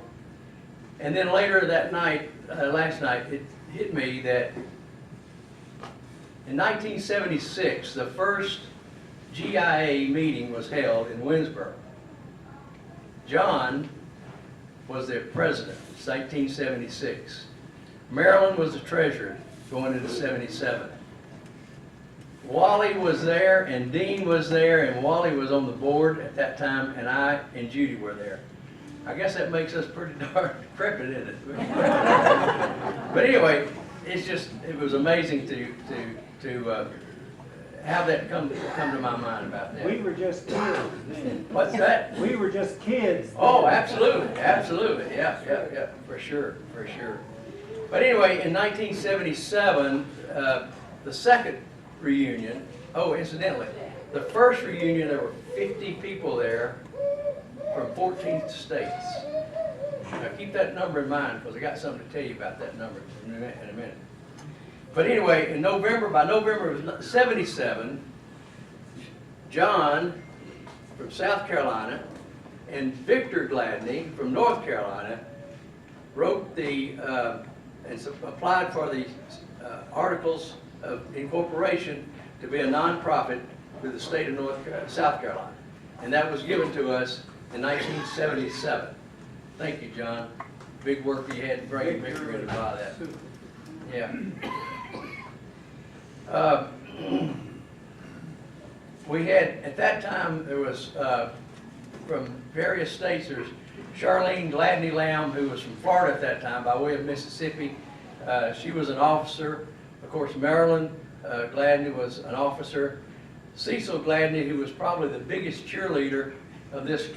And then later that night, last night, it hit me that in 1976, the first GIA meeting was held in Winsboro. John was their president, 1976. Marilyn was the treasurer going into 77. Wally was there, and Dean was there, and Wally was on the board at that time, and I and Judy were there. I guess that makes us pretty darn decrepit, isn't it? But anyway, it was amazing to have that come to my mind about that. We were just kids then. What's that? We were just kids then. Oh, absolutely, absolutely, yeah, for sure. But anyway, in 1977, the second reunion, incidentally, the first reunion, there were 50 people there from 14 states. Now keep that number in mind, because I got something to tell you about that number in a minute. But anyway, by November of 77, John from South Carolina and Victor Gladney from North Carolina wrote and applied for the articles of incorporation to be a nonprofit to the state of South Carolina. And that was given to us in 1977. Thank you, John. Big work you had to bring Victor in to buy that. Yeah. We had, at that time, there was, from various states, there's Charlene Gladney Lamb, who was from Florida at that time, by way of Mississippi. She was an officer. Of course, Marilyn Gladney was an officer. Cecil Gladney, who was probably the biggest cheerleader of this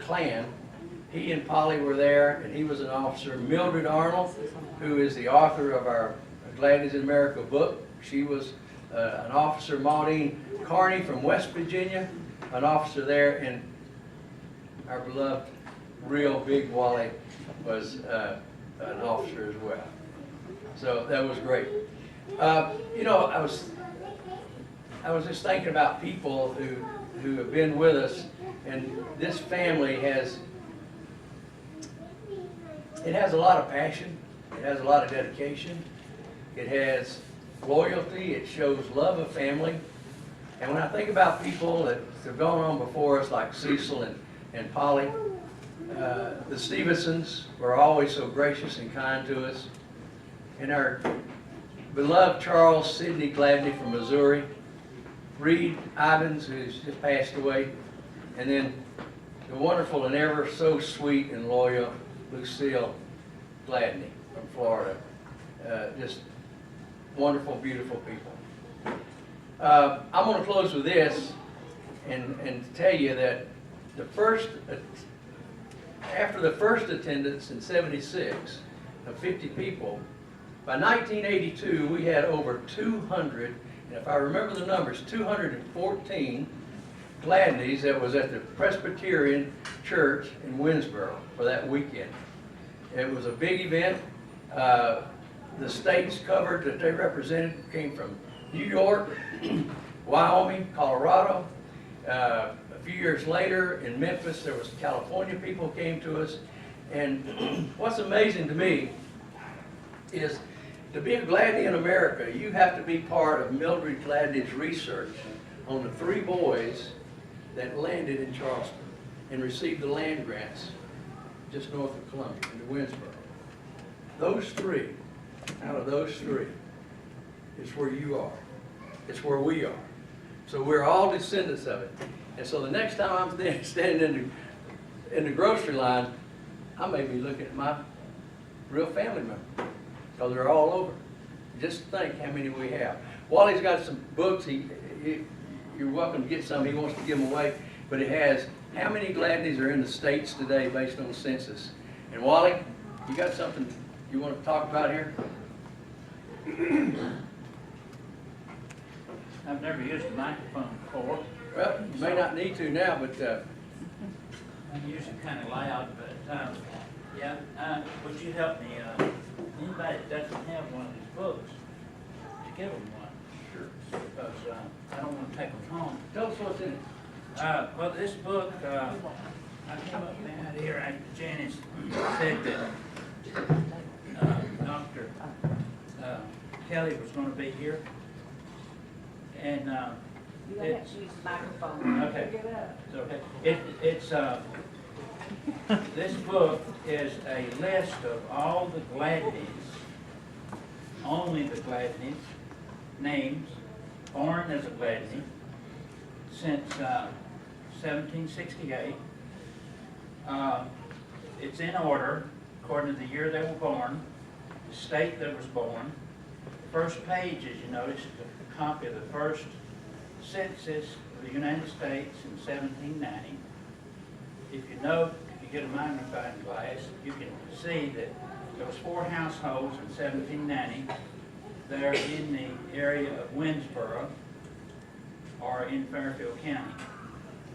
clan, he and Polly were there, and he was an officer. Mildred Arnold, who is the author of our Gladney's in America book, she was an officer. Maudine Carney from West Virginia, an officer there, and our beloved, real big Wally was an officer as well. So that was great. You know, I was just thinking about people who have been with us, and this family has a lot of passion, it has a lot of dedication, it has loyalty, it shows love of family. And when I think about people that have gone on before us, like Cecil and Polly, the Stevensons were always so gracious and kind to us, and our beloved Charles Sidney Gladney from Missouri, Reed Ivins, who's just passed away, and then the wonderful and ever so sweet and loyal Lucille Gladney from Florida. Just wonderful, beautiful people. I'm going to close with this and tell you that after the first attendance in '76 of 50 people, by 1982 we had over 250 And if I remember the numbers, 214 Gladneys that was at the Presbyterian Church in Winsboro for that weekend. It was a big event. The states covered that they represented came from New York, Wyoming, Colorado. A few years later in Memphis, there was California people came to us. And what's amazing to me is to be a Gladney in America, you have to be part of Mildred Gladney's research on the 3 boys that landed in Charleston and received the land grants just north of Columbia in Winsboro. Those 3, out of those 3, is where you are. It's where we are. So we're all descendants of it. And so the next time I'm standing in the grocery line, I may be looking at my real family member, because they're all over. Just think how many we have. Wally's got some books. You're welcome to get some. He wants to give them away. But it has how many Gladneys are in the States today based on the census. And Wally, you got something you want to talk about here? I've never used a microphone before. Well, you may not need to now, but I'm usually kind of loud, but yeah. Would you help me? Anybody that doesn't have one of these books, to give them one. Sure. Because I don't want to take them home. Tell us what's in it. Well, this book, I came up with out here. Janice said that Dr. Kelly was going to be here, and You don't have to use the microphone. okay. It's okay. It's this book is a list of all the Gladneys, only the Gladneys, names, born as a Gladney, since 1768. It's in order, according to the year they were born, the state that was born. The first page, as you notice, is a copy of the first census of the United States in 1790. If you note, if you get a magnifying glass, you can see that there was 4 households in 1790 there in the area of Winsboro or in Fairfield County.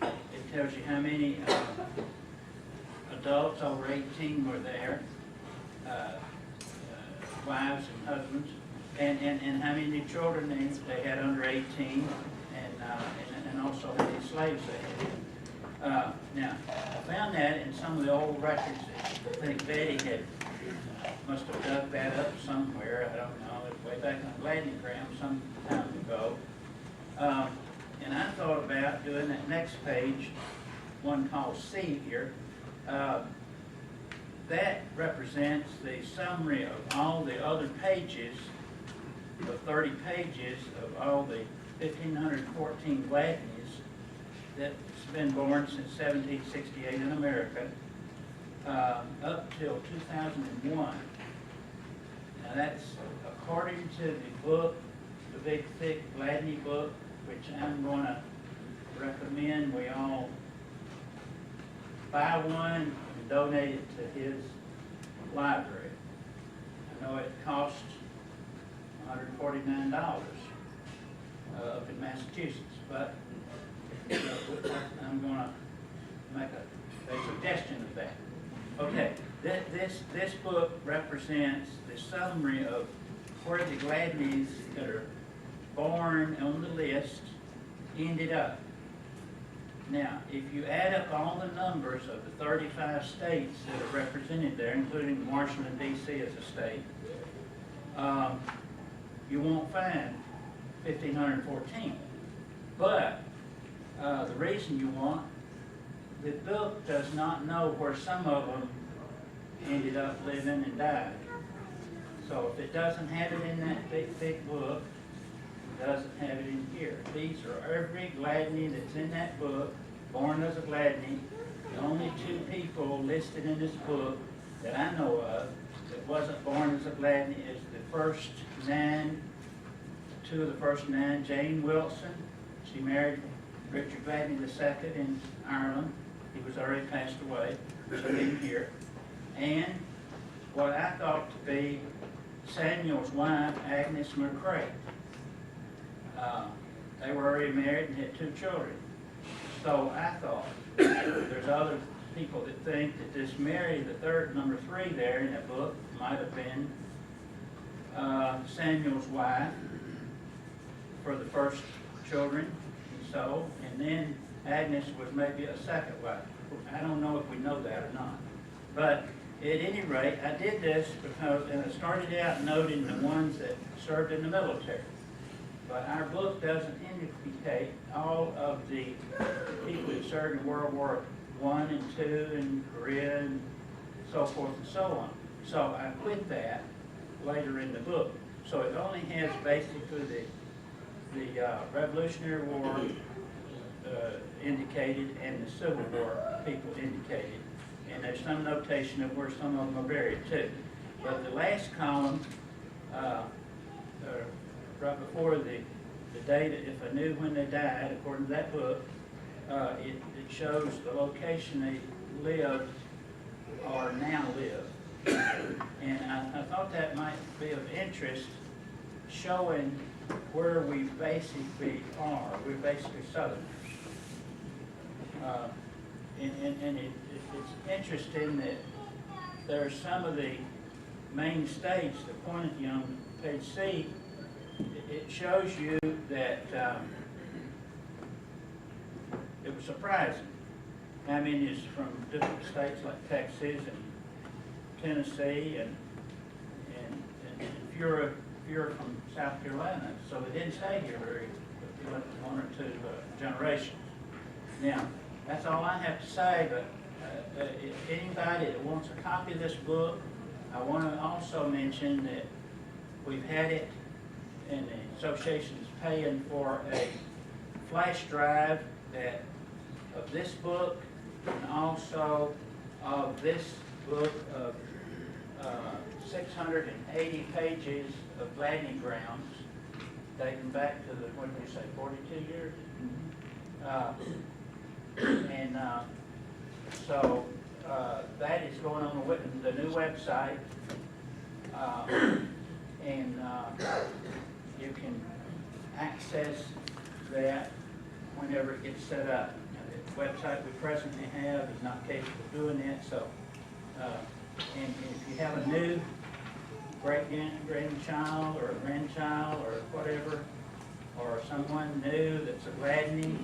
It tells you how many adults over 18 were there, wives and husbands, and how many children they had under 18, and also how many slaves they had. Now, I found that in some of the old records. I think Betty must have dug that up somewhere. I don't know. It was way back on GladneyVideos some time ago. And I thought about doing that next page, one called C here. That represents the summary of all the other pages, the 30 pages of all the 1,514 Gladneys that's been born since 1768 in America, up till 2001. Now that's according to the book, the big thick Gladney book, which I'm going to recommend we all buy one and donate it to his library. I know it costs $149 up in Massachusetts, but I'm going to make a suggestion of that. Okay, this book represents the summary of where the Gladneys that are born on the list ended up. Now, if you add up all the numbers of the 35 states that are represented there, including Washington, D.C. as a state, you won't find 1,514. But the reason you won't, the book does not know where some of them ended up living and died. So if it doesn't have it in that big, thick book, it doesn't have it in here. These are every Gladney that's in that book, born as a Gladney. The only 2 people listed in this book that I know of that wasn't born as a Gladney is the first 9, 2 of the first 9, Jane Wilson. She married Richard Gladney II in Ireland. He was already passed away, so he didn't here. And what I thought to be Samuel's wife, Agnes McCrae. They were already married and had 2 children. So I thought, there's other people that think that this Mary, the third, number 3 there in that book, might have been Samuel's wife for the first children, and then Agnes was maybe a second wife. I don't know if we know that or not. But at any rate, I did this because, and I started out noting the ones that served in the military. But our book doesn't indicate all of the people who served in World War I and II and Korea and so forth and so on. So I quit that later in the book. So it only has basically the Revolutionary War indicated and the Civil War people indicated. And there's some notation of where some of them are buried too. But the last column, right before the date, if I knew when they died, according to that book, it shows the location they lived or now live. And I thought that might be of interest, showing where we basically are. We're basically Southerners. And it's interesting that there are some of the main states that pointed you on page C. It shows you that it was surprising how many is from different states like Texas and Tennessee and fewer from South Carolina. So they didn't stay here very, one or two generations. Now, that's all I have to say, but if anybody that wants a copy of this book, I want to also mention that we've had it, and the association is paying for a flash drive of this book, and also of this book of 680 pages of Gladney grounds, dating back to the, what did we say, 42 years? So that is going on the new website, you can access that whenever it gets set up. The website we presently have is not capable of doing that, so and if you have a new grandchild or a grandchild or whatever, or someone new that's a Gladney, and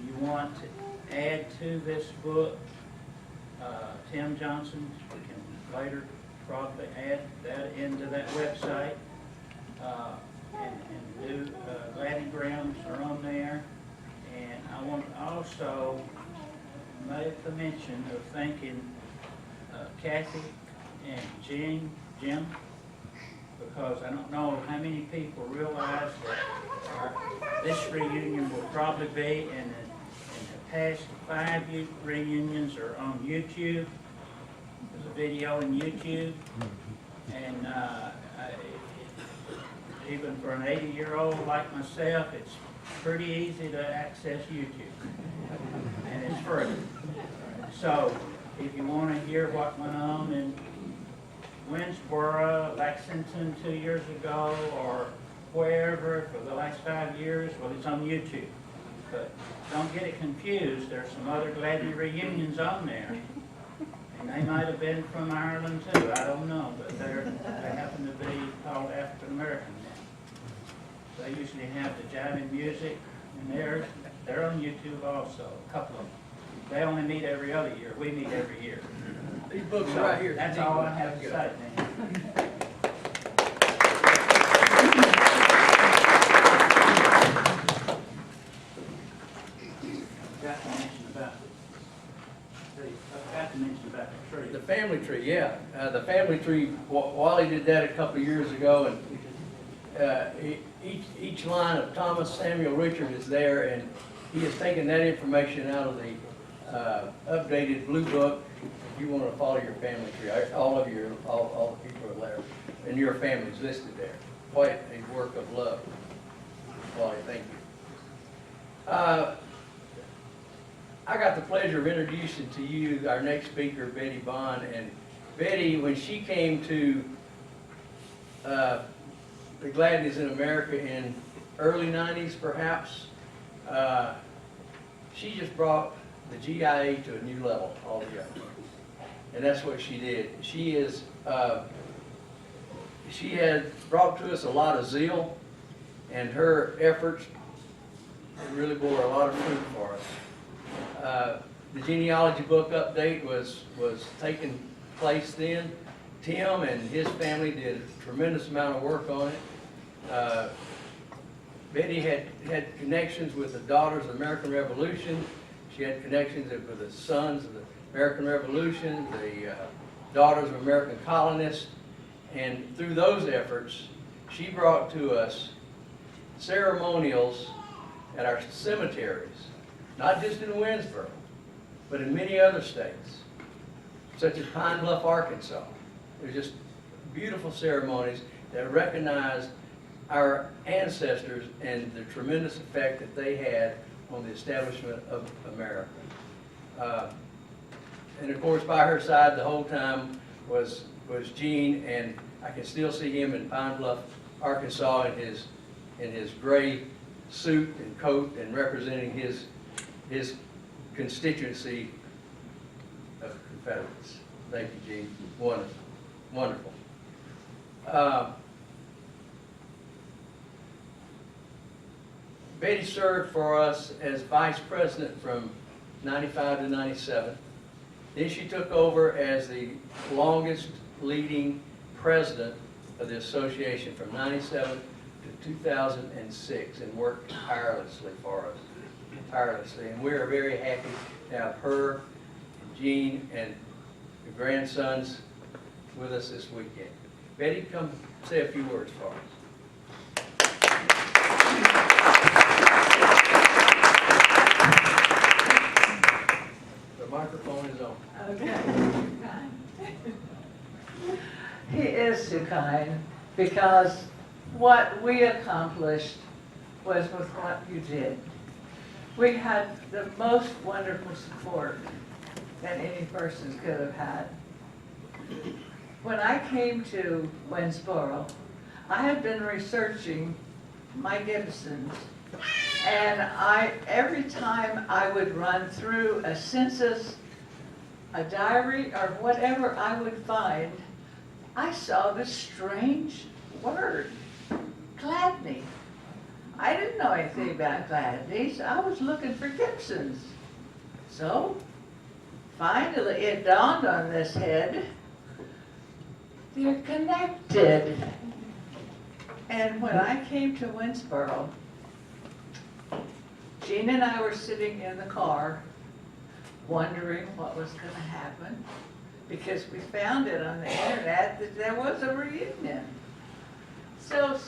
you want to add to this book, Tim Johnson can later probably add that into that website, and new Gladney grounds are on there. And I want to also make the mention of thanking Kathy and Jim, because I don't know how many people realize that this reunion will probably be, and the past 5 reunions are on YouTube. There's a video on YouTube, and even for an 80-year-old like myself, it's pretty easy to access YouTube, and it's free. So if you want to hear what went on in Winsboro, Lexington 2 years ago, or wherever for the last 5 years, well, it's on YouTube. But don't get it confused. There's some other Gladney reunions on there, and they might have been from Ireland too. I don't know, but they happen to be called African American now. They usually have the jiving music, and they're on YouTube also. A couple of them. They only meet every other year. We meet every year. These books are right here. That's all I have to say, man. The family tree, yeah. The family tree, Wally did that a couple of years ago, and each line of Thomas Samuel Richard is there, and he has taken that information out of the updated blue book. If you want to follow your family tree, all the people are there, and your family's listed there. Quite a work of love. Wally, thank you. I got the pleasure of introducing to you our next speaker, Betty Bond. And Betty, when she came to the Gladneys in America in early 90s perhaps. She just brought the GIA to a new level altogether. And that's what she did. She had brought to us a lot of zeal, and her efforts really bore a lot of fruit for us. The genealogy book update was taking place then. Tim and his family did a tremendous amount of work on it. Betty had connections with the Daughters of the American Revolution. She had connections with the Sons of the American Revolution, the Daughters of American Colonists, and through those efforts, she brought to us ceremonials at our cemeteries, not just in Winsboro, but in many other states, such as Pine Bluff, Arkansas. They're just beautiful ceremonies that recognize our ancestors and the tremendous effect that they had on the establishment of America. And of course, by her side the whole time was Gene, and I can still see him in Pine Bluff, Arkansas, in his gray suit and coat, and representing his constituency of Confederates. Thank you, Gene. Wonderful, wonderful. Betty served for us as vice president from 95 to 97. Then she took over as the longest leading president of the association from 97 to 2006, and worked tirelessly for us, tirelessly. And we are very happy to have her, Gene, and the grandsons with us this weekend. Betty, come say a few words for us. The microphone is on. Okay. He is too kind, because what we accomplished was with what you did. We had the most wonderful support that any person could have had. When I came to Winsboro, I had been researching my Gibsons, and every time I would run through a census, a diary, or whatever I would find, I saw this strange word, Gladney. I didn't know anything about Gladneys. I was looking for Gibsons. So, finally, it dawned on this head, they're connected. And when I came to Winsboro, Gene and I were sitting in the car wondering what was going to happen, because we found it on the internet that there was a reunion. So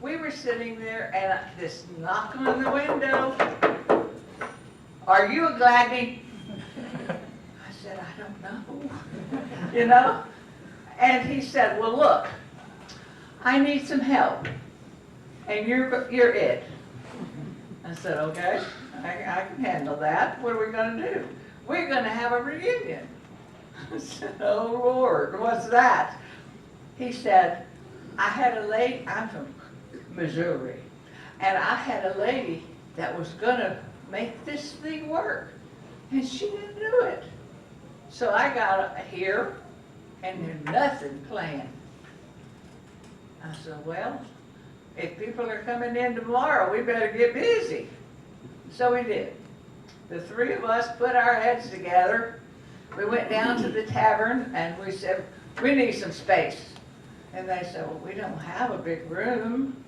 we were sitting there, and this knock on the window, "Are you a Gladney?" I said, "I don't know," you know? And he said, "Well, look, I need some help, and you're it." I said, "Okay, I can handle that. What are we going to do?" "We're going to have a reunion." I said, "Oh, Lord, what's that?" He said, "I had a lady," I'm from Missouri, "and I had a lady that was going to make this thing work, and she didn't do it. So I got here, and there's nothing planned." I said, "Well, if people are coming in tomorrow, we better get busy." So we did. The three of us put our heads together. We went down to the tavern, and we said, "We need some space." And they said, "Well, we don't have a big room."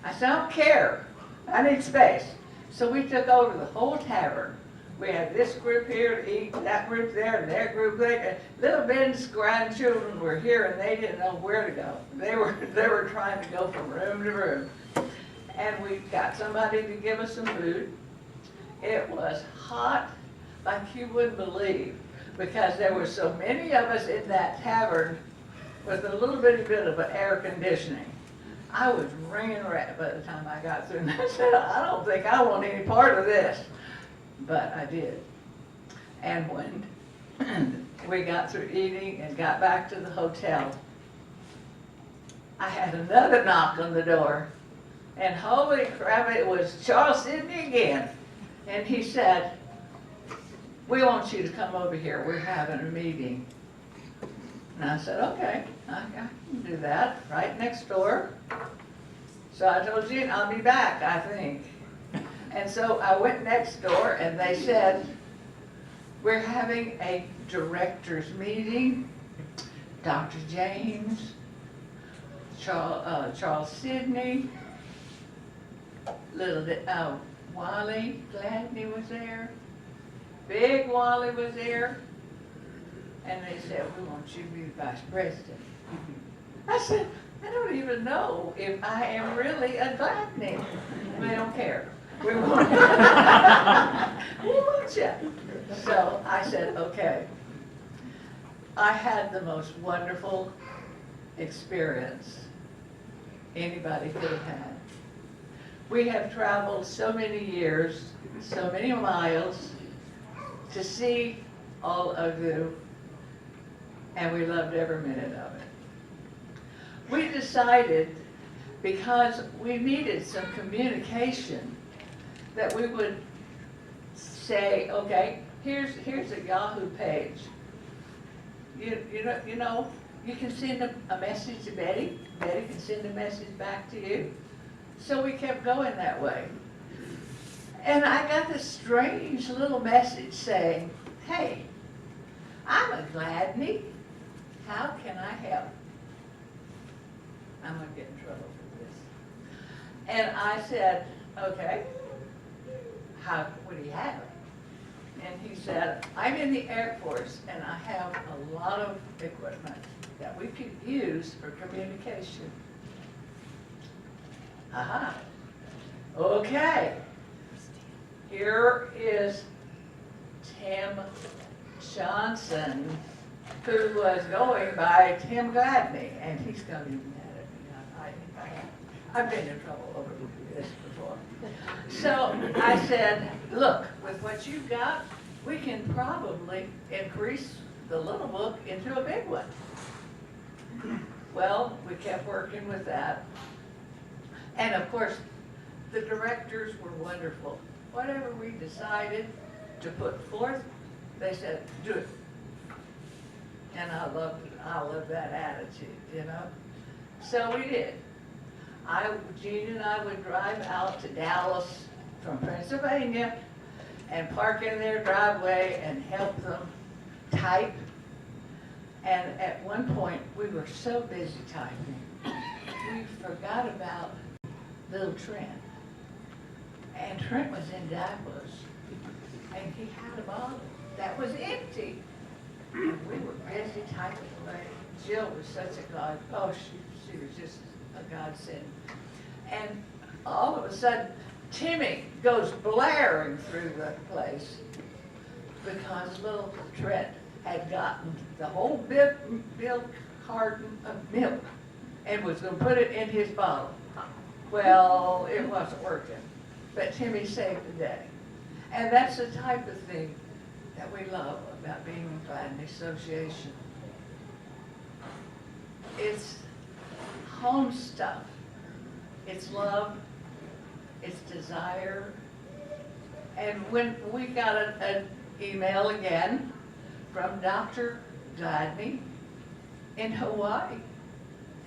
I said, "I don't care. I need space." So we took over the whole tavern. We had this group here to eat, that group there, and that group there. Little Ben's grandchildren were here, and they didn't know where to go. They were trying to go from room to room. And we got somebody to give us some food. It was hot like you wouldn't believe, because there were so many of us in that tavern with a little bitty bit of air conditioning. I was wringing red by the time I got through, and I said, "I don't think I want any part of this." But I did. And when we got through eating and got back to the hotel, I had another knock on the door. And holy crap, it was Charles Sidney again. And he said, we want you to come over here. We're having a meeting. And I said, okay, I can do that, right next door. So I told Gene, I'll be back, I think. And so I went next door and they said, we're having a director's meeting. Dr. James, Charles Sidney, Wally Gladney was there. Big Wally was there. And they said, we want you to be the vice president. I said, I don't even know if I am really a Gladney. They don't care. We want you. So I said, okay. I had the most wonderful experience anybody could have had. We have traveled so many years, so many miles to see all of you, and we loved every minute of it. We decided, because we needed some communication, that we would say, okay, here's a Yahoo page. You know, you can send a message to Betty. Betty can send a message back to you. So we kept going that way. And I got this strange little message saying, hey, I'm a Gladney. How can I help? I'm going to get in trouble for this. And I said, okay, what do you have? And he said, I'm in the Air Force and I have a lot of equipment that we could use for communication. Aha. Okay. Here is Tim Johnson, who was going by Tim Gladney, and he's going to be mad at me. I've been in trouble over this before. So I said, look, with what you've got, we can probably increase the little book into a big one. Well, we kept working with that. And of course, the directors were wonderful. Whatever we decided to put forth, they said, do it. And I love that attitude, you know. So we did. Gene and I would drive out to Dallas from Pennsylvania and park in their driveway and help them type. And at one point, we were so busy typing, we forgot about little Trent. And Trent was in diapers, and he had a bottle that was empty. And we were busy typing away. Jill was such a god. Oh, she was just a godsend. And all of a sudden, Timmy goes blaring through the place because little Trent had gotten the whole milk carton of milk and was going to put it in his bottle. Well, it wasn't working, but Timmy saved the day. And that's the type of thing that we love about being in Gladney Association. It's home stuff. It's love. It's desire. And when we got an email again from Dr. Gladney in Hawaii,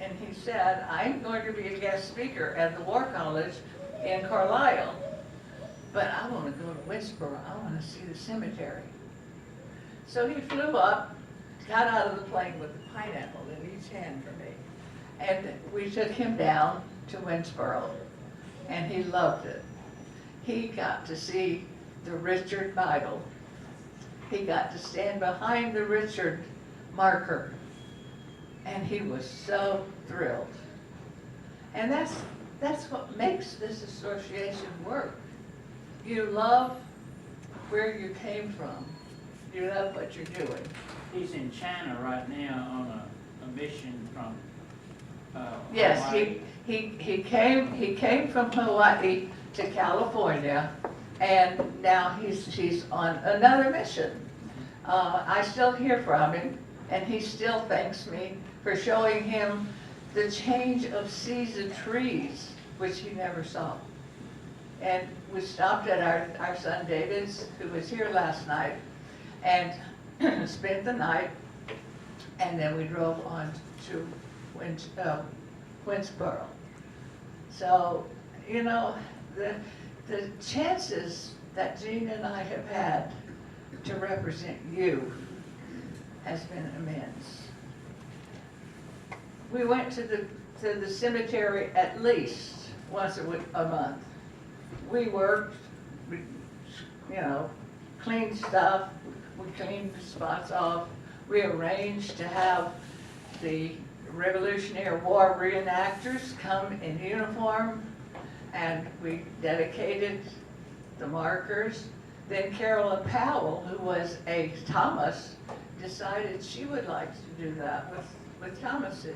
and he said, I'm going to be a guest speaker at the War College in Carlisle, but I want to go to Winsboro. I want to see the cemetery. So he flew up, got out of the plane with a pineapple in each hand for me, and we took him down to Winsboro, and he loved it. He got to see the Richard Bible. He got to stand behind the Richard marker, and he was so thrilled. And that's what makes this association work. You love where you came from. You love what you're doing. He's in China right now on a mission from Yes, Hawaii. he came from Hawaii to California, and now he's on another mission. I still hear from him, and he still thanks me for showing him the change of season trees which he never saw. And we stopped at our son David's, who was here last night, and spent the night, and then we drove on to Winsboro. So, you know, the chances that Jean and I have had to represent you has been immense. We went to the cemetery at least once a month. We worked, we, you know, cleaned stuff, we cleaned the spots off. We arranged to have the Revolutionary War reenactors come in uniform, and we dedicated the markers. Then Carolyn Powell, who was a Thomas, decided she would like to do that with Thomases.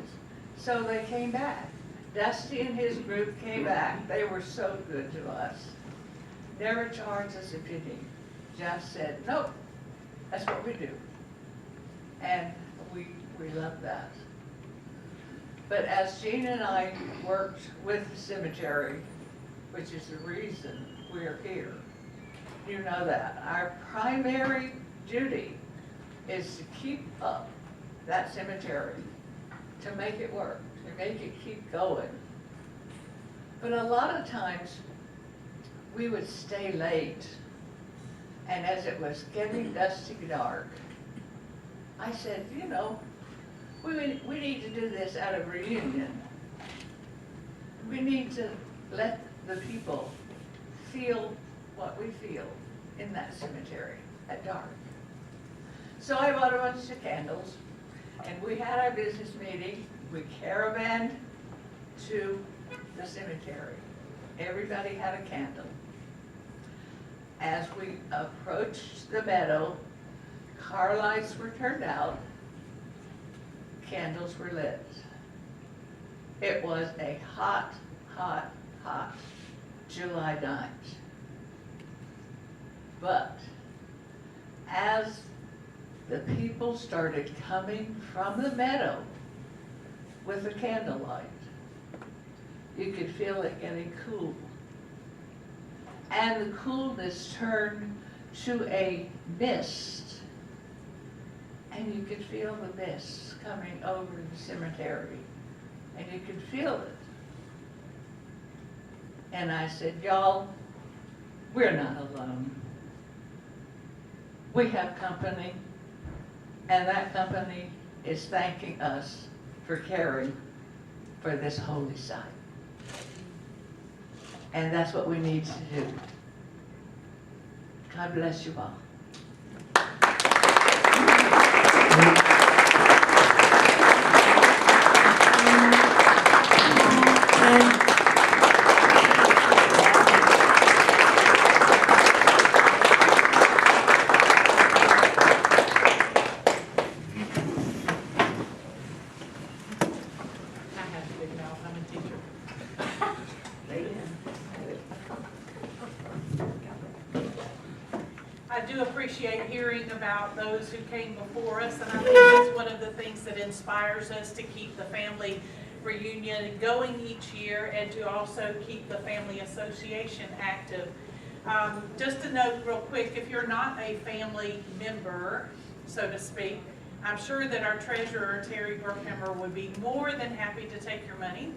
So they came back. Dusty and his group came back. They were so good to us. Never charged us a penny. Just said, nope, that's what we do. And we love that. But as Jean and I worked with the cemetery, which is the reason we're here, you know that. Our primary duty is to keep up that cemetery, to make it work, to make it keep going. But a lot of times, we would stay late, and as it was getting dusty dark, I said, you know, we need to do this at a reunion. We need to let the people feel what we feel in that cemetery at dark. So I bought a bunch of candles, and we had our business meeting. We caravanned to the cemetery. Everybody had a candle. As we approached the meadow, car lights were turned out, candles were lit. It was a hot, hot, hot July night. But as the people started coming from the meadow with the candlelight, you could feel it getting cool. And the coolness turned to a mist. And you could feel the mist coming over the cemetery. And you could feel it. And I said, y'all, we're not alone. We have company. And that company is thanking us for caring for this holy site. And that's what we need to do. God bless you all. I do appreciate hearing about those who came before us, and I think that's one of the things that inspires us to keep the family reunion going each year and to also keep the family association active. Just to note real quick, if you're not a family member, so to speak, I'm sure that our treasurer, Terry Burkhammer, would be more than happy to take your money.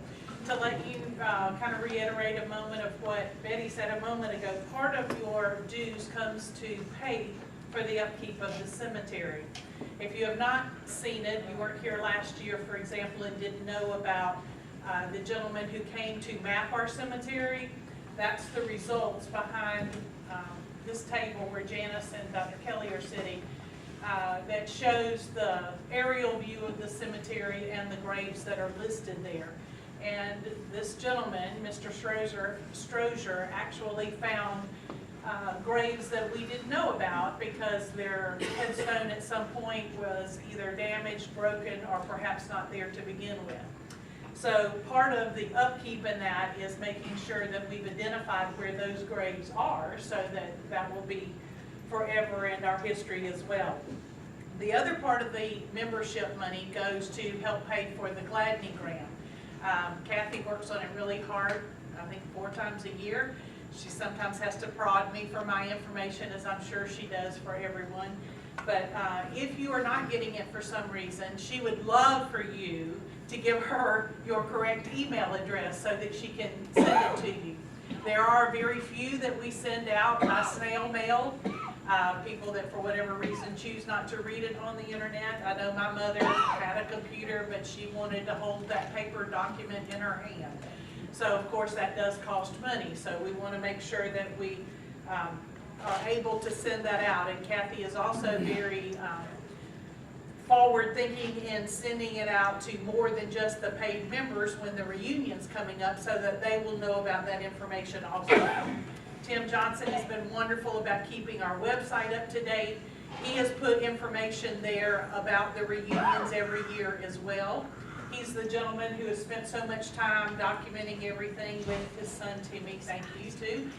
To let you kind of reiterate a moment of what Betty said a moment ago, part of your dues comes to pay for the upkeep of the cemetery. If you have not seen it, you weren't here last year, for example, and didn't know about the gentleman who came to map our cemetery, that's the results behind this table where Janice and Dr. Kelly are sitting. That shows the aerial view of the cemetery and the graves that are listed there. And this gentleman, Mr. Strozier, actually found graves that we didn't know about because their headstone at some point was either damaged, broken, or perhaps not there to begin with. So part of the upkeep in that is making sure that we've identified where those graves are so that that will be forever in our history as well. The other part of the membership money goes to help pay for the Gladney grant. Kathy works on it really hard. I think 4 times a year. She sometimes has to prod me for my information, as I'm sure she does for everyone. But if you are not getting it for some reason, she would love for you to give her your correct email address so that she can send it to you. There are very few that we send out by snail mail. People that for whatever reason choose not to read it on the internet. I know my mother had a computer, but she wanted to hold that paper document in her hand. So of course that does cost money. So we want to make sure that we are able to send that out. And Kathy is also very forward thinking in sending it out to more than just the paid members when the reunion's coming up, so that they will know about that information also. Tim Johnson has been wonderful about keeping our website up to date. He has put information there about the reunions every year as well. He's the gentleman who has spent so much time documenting everything with his son Timmy, thank you too,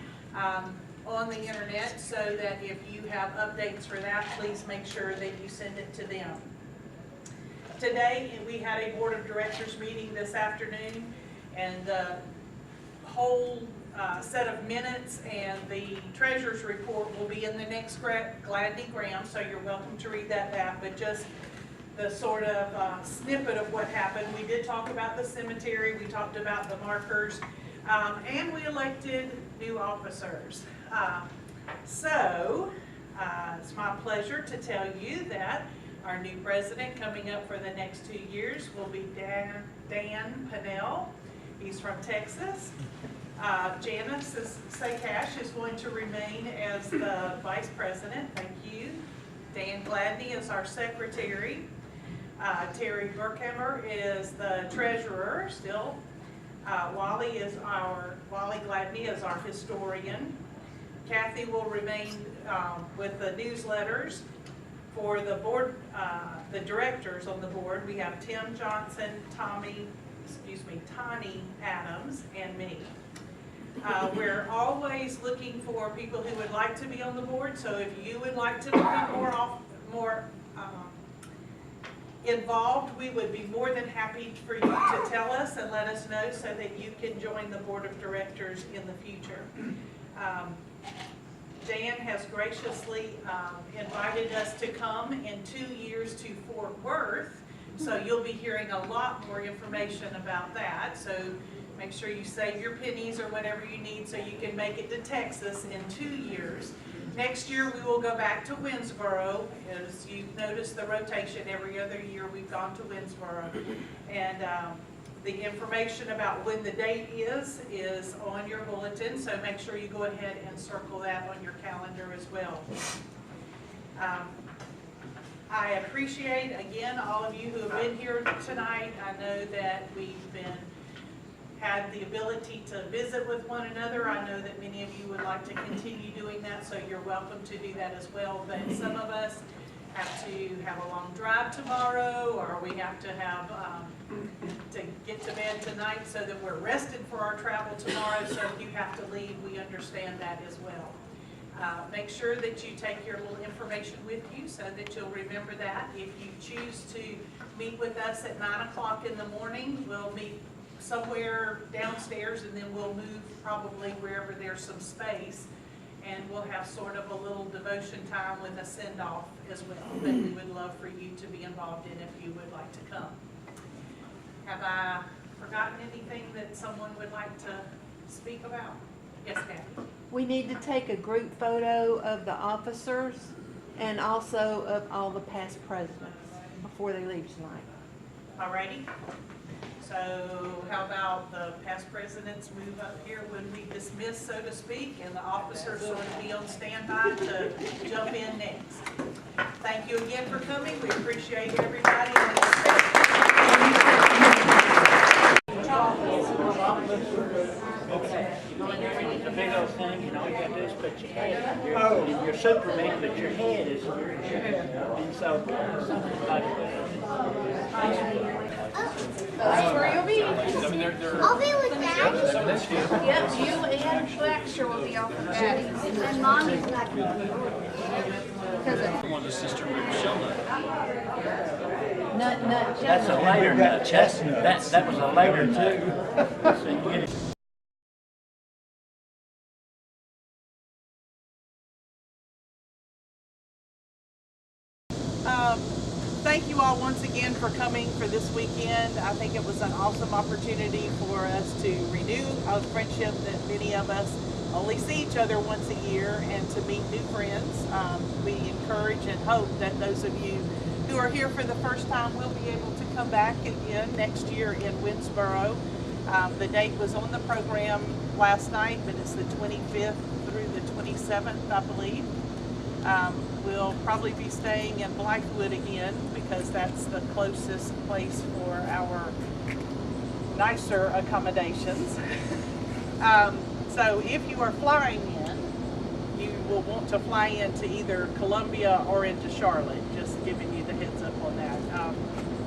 on the internet, so that if you have updates for that, please make sure that you send it to them. Today, we had a board of directors meeting this afternoon, and the whole set of minutes and the treasurer's report will be in the next Gladney Graham, so you're welcome to read that back, but just the sort of snippet of what happened. We did talk about the cemetery, we talked about the markers, and we elected new officers. It's my pleasure to tell you that our new president coming up for the next 2 years will be Dan Pinnell. He's from Texas. Janice Sakash is going to remain as the vice president. Thank you. Dan Gladney is our secretary. Terry Burkhammer is the treasurer still. Wally Gladney is our historian. Kathy will remain with the newsletters. For the board, the directors on the board, we have Tim Johnson, Tani Adams, and me. We're always looking for people who would like to be on the board, so if you would like to be more involved, we would be more than happy for you to tell us and let us know so that you can join the board of directors in the future. Dan has graciously invited us to come in 2 years to Fort Worth, so you'll be hearing a lot more information about that. So make sure you save your pennies or whatever you need so you can make it to Texas in 2 years. Next year we will go back to Winnsboro. As you've noticed the rotation, every other year we've gone to Winnsboro. And the information about when the date is on your bulletin, so make sure you go ahead and circle that on your calendar as well. I appreciate, again, all of you who have been here tonight. I know that we've had the ability to visit with one another. I know that many of you would like to continue doing that, so you're welcome to do that as well. But some of us have to have a long drive tomorrow, or we have to have to get to bed tonight so that we're rested for our travel tomorrow. So if you have to leave, we understand that as well. Make sure that you take your little information with you so that you'll remember that. If you choose to meet with us at 9 o'clock in the morning, we'll meet somewhere downstairs, and then we'll move probably wherever there's some space, and we'll have sort of a little devotion time with a send-off as well that we would love for you to be involved in if you would like to come. Have I forgotten anything that someone would like to speak about? Yes, Kathy? We need to take a group photo of the officers and also of all the past presidents before they leave tonight. Alrighty. So how about the past presidents move up here when we dismiss, so to speak, and the officers sort of be on standby to jump in next. Thank you again for coming. We appreciate everybody. It's a big old thing, and all you gotta do is put your head in your Superman, but your head is and so That's where you'll be. I'll be with Dad. Yep, you and Fletcher will be off with Daddy. And Mommy's not going to be. Because one of the sister Sheldon. Nut. That's a later nut. That was a later too. So you get it. you all once again for coming for this weekend. I think it was an awesome opportunity for us to renew a friendship that many of us only see each other once a year, and to meet new friends. We encourage and hope that those of you who are here for the first time will be able to come back again next year in Winsboro. The date was on the program last night, but it's the 25th through the 27th, I believe. We'll probably be staying in Blythewood again because that's the closest place for our nicer accommodations. So if you are flying in, you will want to fly into either Columbia or into Charlotte, just giving you the heads up on that.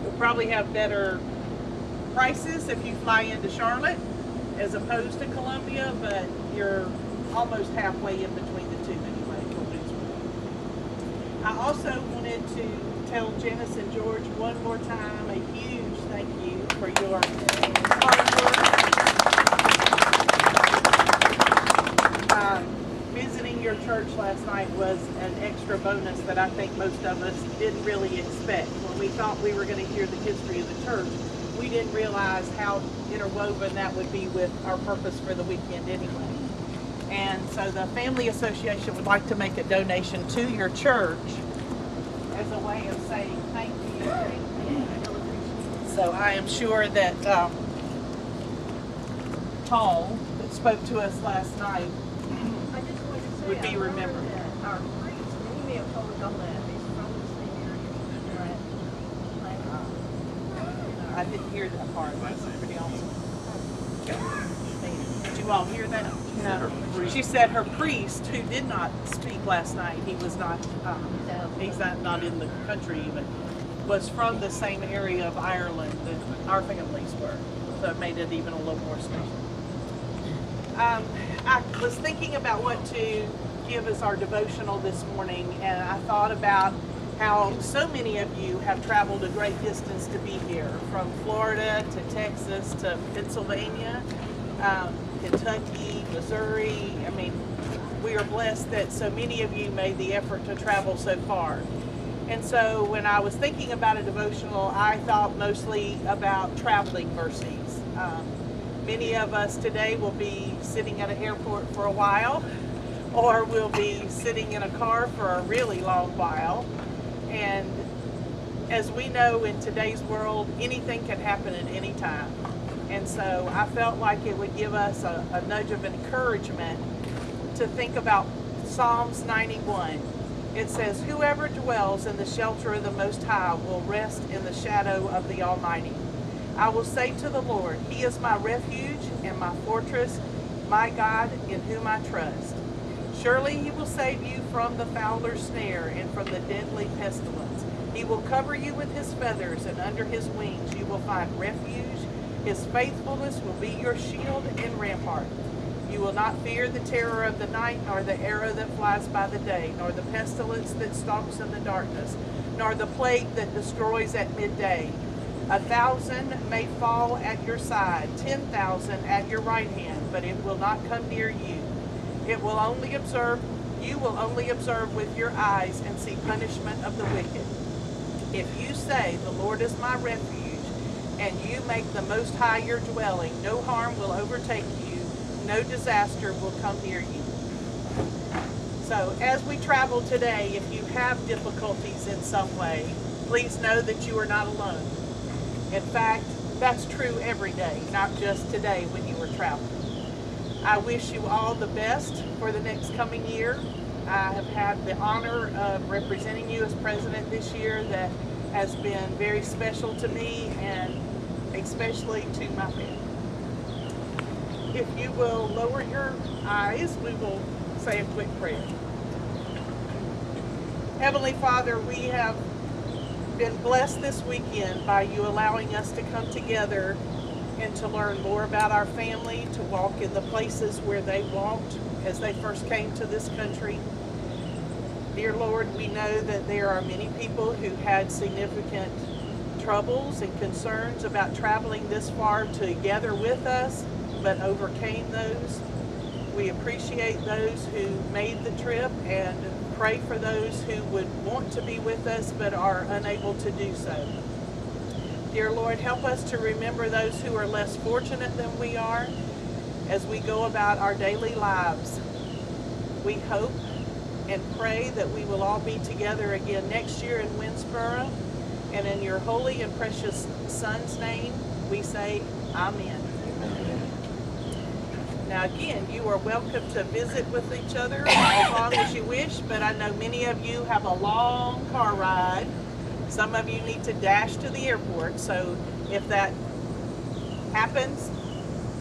You'll probably have better prices if you fly into Charlotte as opposed to Columbia, but you're almost halfway in between the two anyway. I also wanted to tell Janice and George one more time a huge thank you for your hard work. Visiting your church last night was an extra bonus that I think most of us didn't really expect. When we thought we were going to hear the history of the church, we didn't realize how interwoven that would be with our purpose for the weekend anyway. And so the Family Association would like to make a donation to your church as a way of saying thank you. So I am sure that Paul, that spoke to us last night, would be remembered. Our priest, and he may have told us all that, he's from the same area. I didn't hear that part. That's pretty awesome. Did you all hear that? No. She said her priest, who did not speak last night, he was not, he's not in the country even, was from the same area of Ireland that our families were. So it made it even a little more special. I was thinking about what to give as our devotional this morning, and I thought about how so many of you have traveled a great distance to be here, from Florida to Texas to Pennsylvania, Kentucky, Missouri. I mean, we are blessed that so many of you made the effort to travel so far. And so when I was thinking about a devotional, I thought mostly about traveling mercies. Many of us today will be sitting at an airport for a while, or we'll be sitting in a car for a really long while. And as we know, in today's world, anything can happen at any time. And so I felt like it would give us a nudge of encouragement to think about Psalms 91. It says, "Whoever dwells in the shelter of the Most High will rest in the shadow of the Almighty. I will say to the Lord, He is my refuge and my fortress, my God in whom I trust. Surely He will save you from the fowler's snare and from the deadly pestilence. He will cover you with His feathers, and under His wings you will find refuge. His faithfulness will be your shield and rampart. You will not fear the terror of the night, nor the arrow that flies by the day, nor the pestilence that stalks in the darkness, nor the plague that destroys at midday. 1,000 may fall at your side, 10,000 at your right hand, but it will not come near you. You will only observe with your eyes and see punishment of the wicked. If you say, the Lord is my refuge, and you make the Most High your dwelling, no harm will overtake you, no disaster will come near you." So as we travel today, if you have difficulties in some way, please know that you are not alone. In fact, that's true every day, not just today when you were traveling. I wish you all the best for the next coming year. I have had the honor of representing you as president this year. That has been very special to me, and especially to my family. If you will lower your eyes, we will say a quick prayer. Heavenly Father, we have been blessed this weekend by you allowing us to come together and to learn more about our family, to walk in the places where they walked as they first came to this country. Dear Lord, we know that there are many people who had significant troubles and concerns about traveling this far together with us, but overcame those. We appreciate those who made the trip and pray for those who would want to be with us but are unable to do so. Dear Lord, help us to remember those who are less fortunate than we are as we go about our daily lives. We hope and pray that we will all be together again next year in Winsboro. And in your holy and precious Son's name, we say Amen. Now again, you are welcome to visit with each other as long as you wish, but I know many of you have a long car ride. Some of you need to dash to the airport, so if that happens,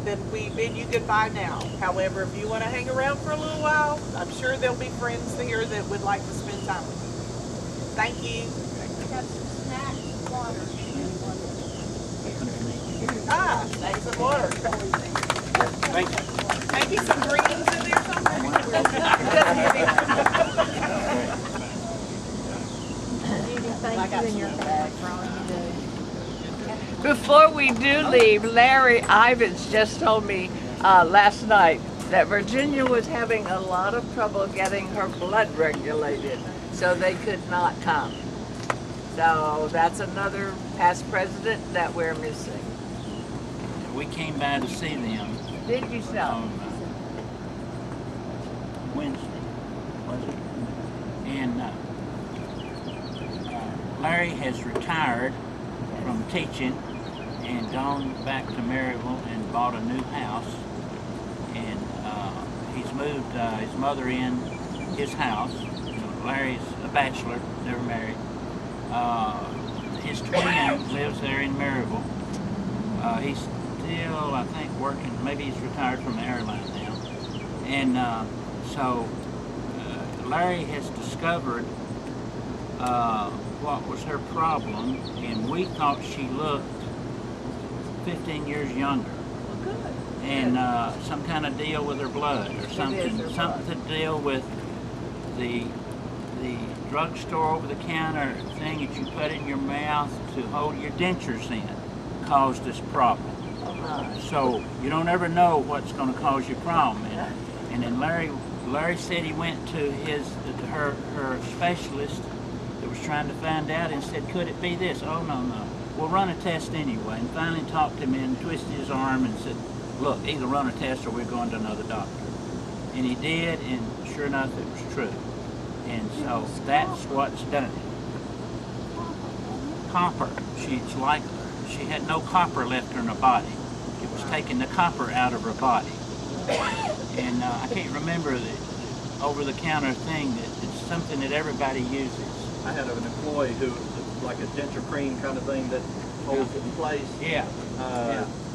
then we bid you goodbye now. However, if you want to hang around for a little while, I'm sure there'll be friends here that would like to spend time with you. Thank you. We have some snacks, water. Ah, snacks and water. Thank you. Maybe some greens in there somewhere. Thank you in your bag for all you do. Before we do leave, Larry Ivins just told me last night that Virginia was having a lot of trouble getting her blood regulated, so they could not come. So that's another past president that we're missing. We came by to see them. Did you so? On Wednesday, was it? And Larry has retired from teaching and gone back to Maryville and bought a new house. And he's moved his mother in his house. Larry's a bachelor, never married. His twin lives there in Maryville. He's still, I think, working. Maybe he's retired from the airline now. And so Larry has discovered what was her problem, and we thought she looked 15 years younger. Well, good. And some kind of deal with her blood or something. Something to deal with the drugstore over-the-counter thing that you put in your mouth to hold your dentures in caused this problem. So you don't ever know what's going to cause you a problem. And then Larry said he went to her specialist that was trying to find out and said, could it be this? Oh, no. We'll run a test anyway. And finally talked him in, twisted his arm and said, look, either run a test or we're going to another doctor. And he did, and sure enough, it was true. And so that's what's done it. Copper, she's like, she had no copper left in her body. It was taking the copper out of her body. And I can't remember the over-the-counter thing, that it's something that everybody uses. I had an employee who was like a denture cream kind of thing that holds it in place. Yeah.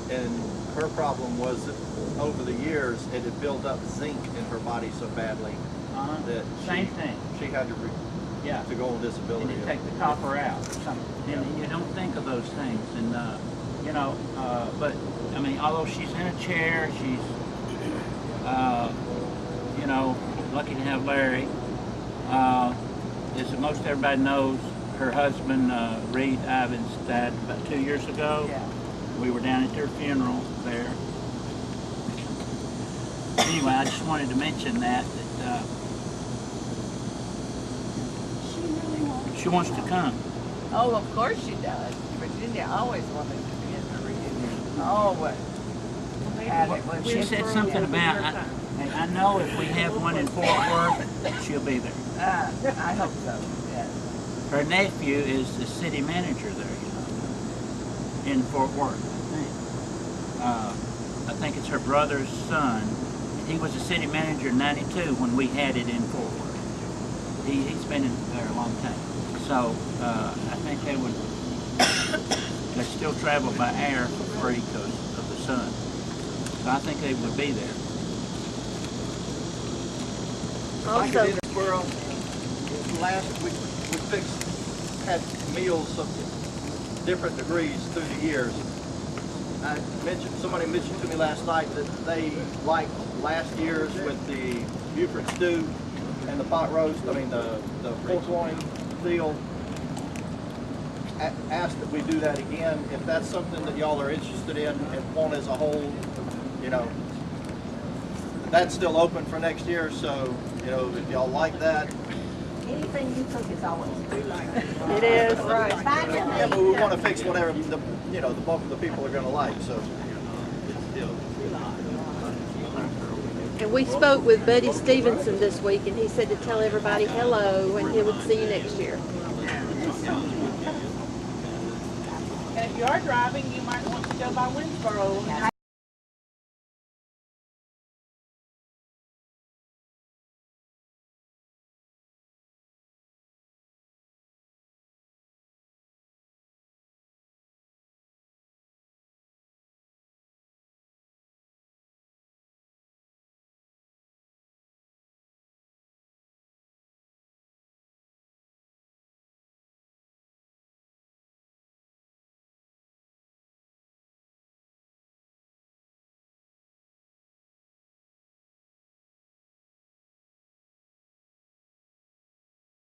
And her problem was that over the years it had built up zinc in her body so badly that same thing. She had to go on disability. And you take the copper out or something. And you don't think of those things. And but I mean, although she's in a chair, she's lucky to have Larry. As most everybody knows, her husband, Reed Ivins, died about 2 years ago. Yeah. We were down at their funeral there. Anyway, I just wanted to mention that she wants to come. Oh, of course she does. Virginia always wanted to be in the reunion. Always. She said something about, I know if we have one in Fort Worth, she'll be there. I hope so, yes. Her nephew is the city manager there, in Fort Worth, I think it's her brother's son. He was the city manager in '92 when we had it in Fort Worth. He's been in there a long time. So I think they still travel by air for free because of the sun. So I think they would be there. Like it in Squirrel, last week we had meals of different degrees through the years. Somebody mentioned to me last night that they liked last year's with the Buford stew and the pot roast, the pork loin veal. Asked that we do that again. If that's something that y'all are interested in and want as a whole, that's still open for next year. So, if y'all like that, anything you cook is always good. It is. Right. Find your Yeah, but we want to fix whatever the, you know, the bulk of the people are going to like, so. And we spoke with Buddy Stevenson this week, and he said to tell everybody hello, and he would see you next year. And if you are driving, you might want to go by Winsboro.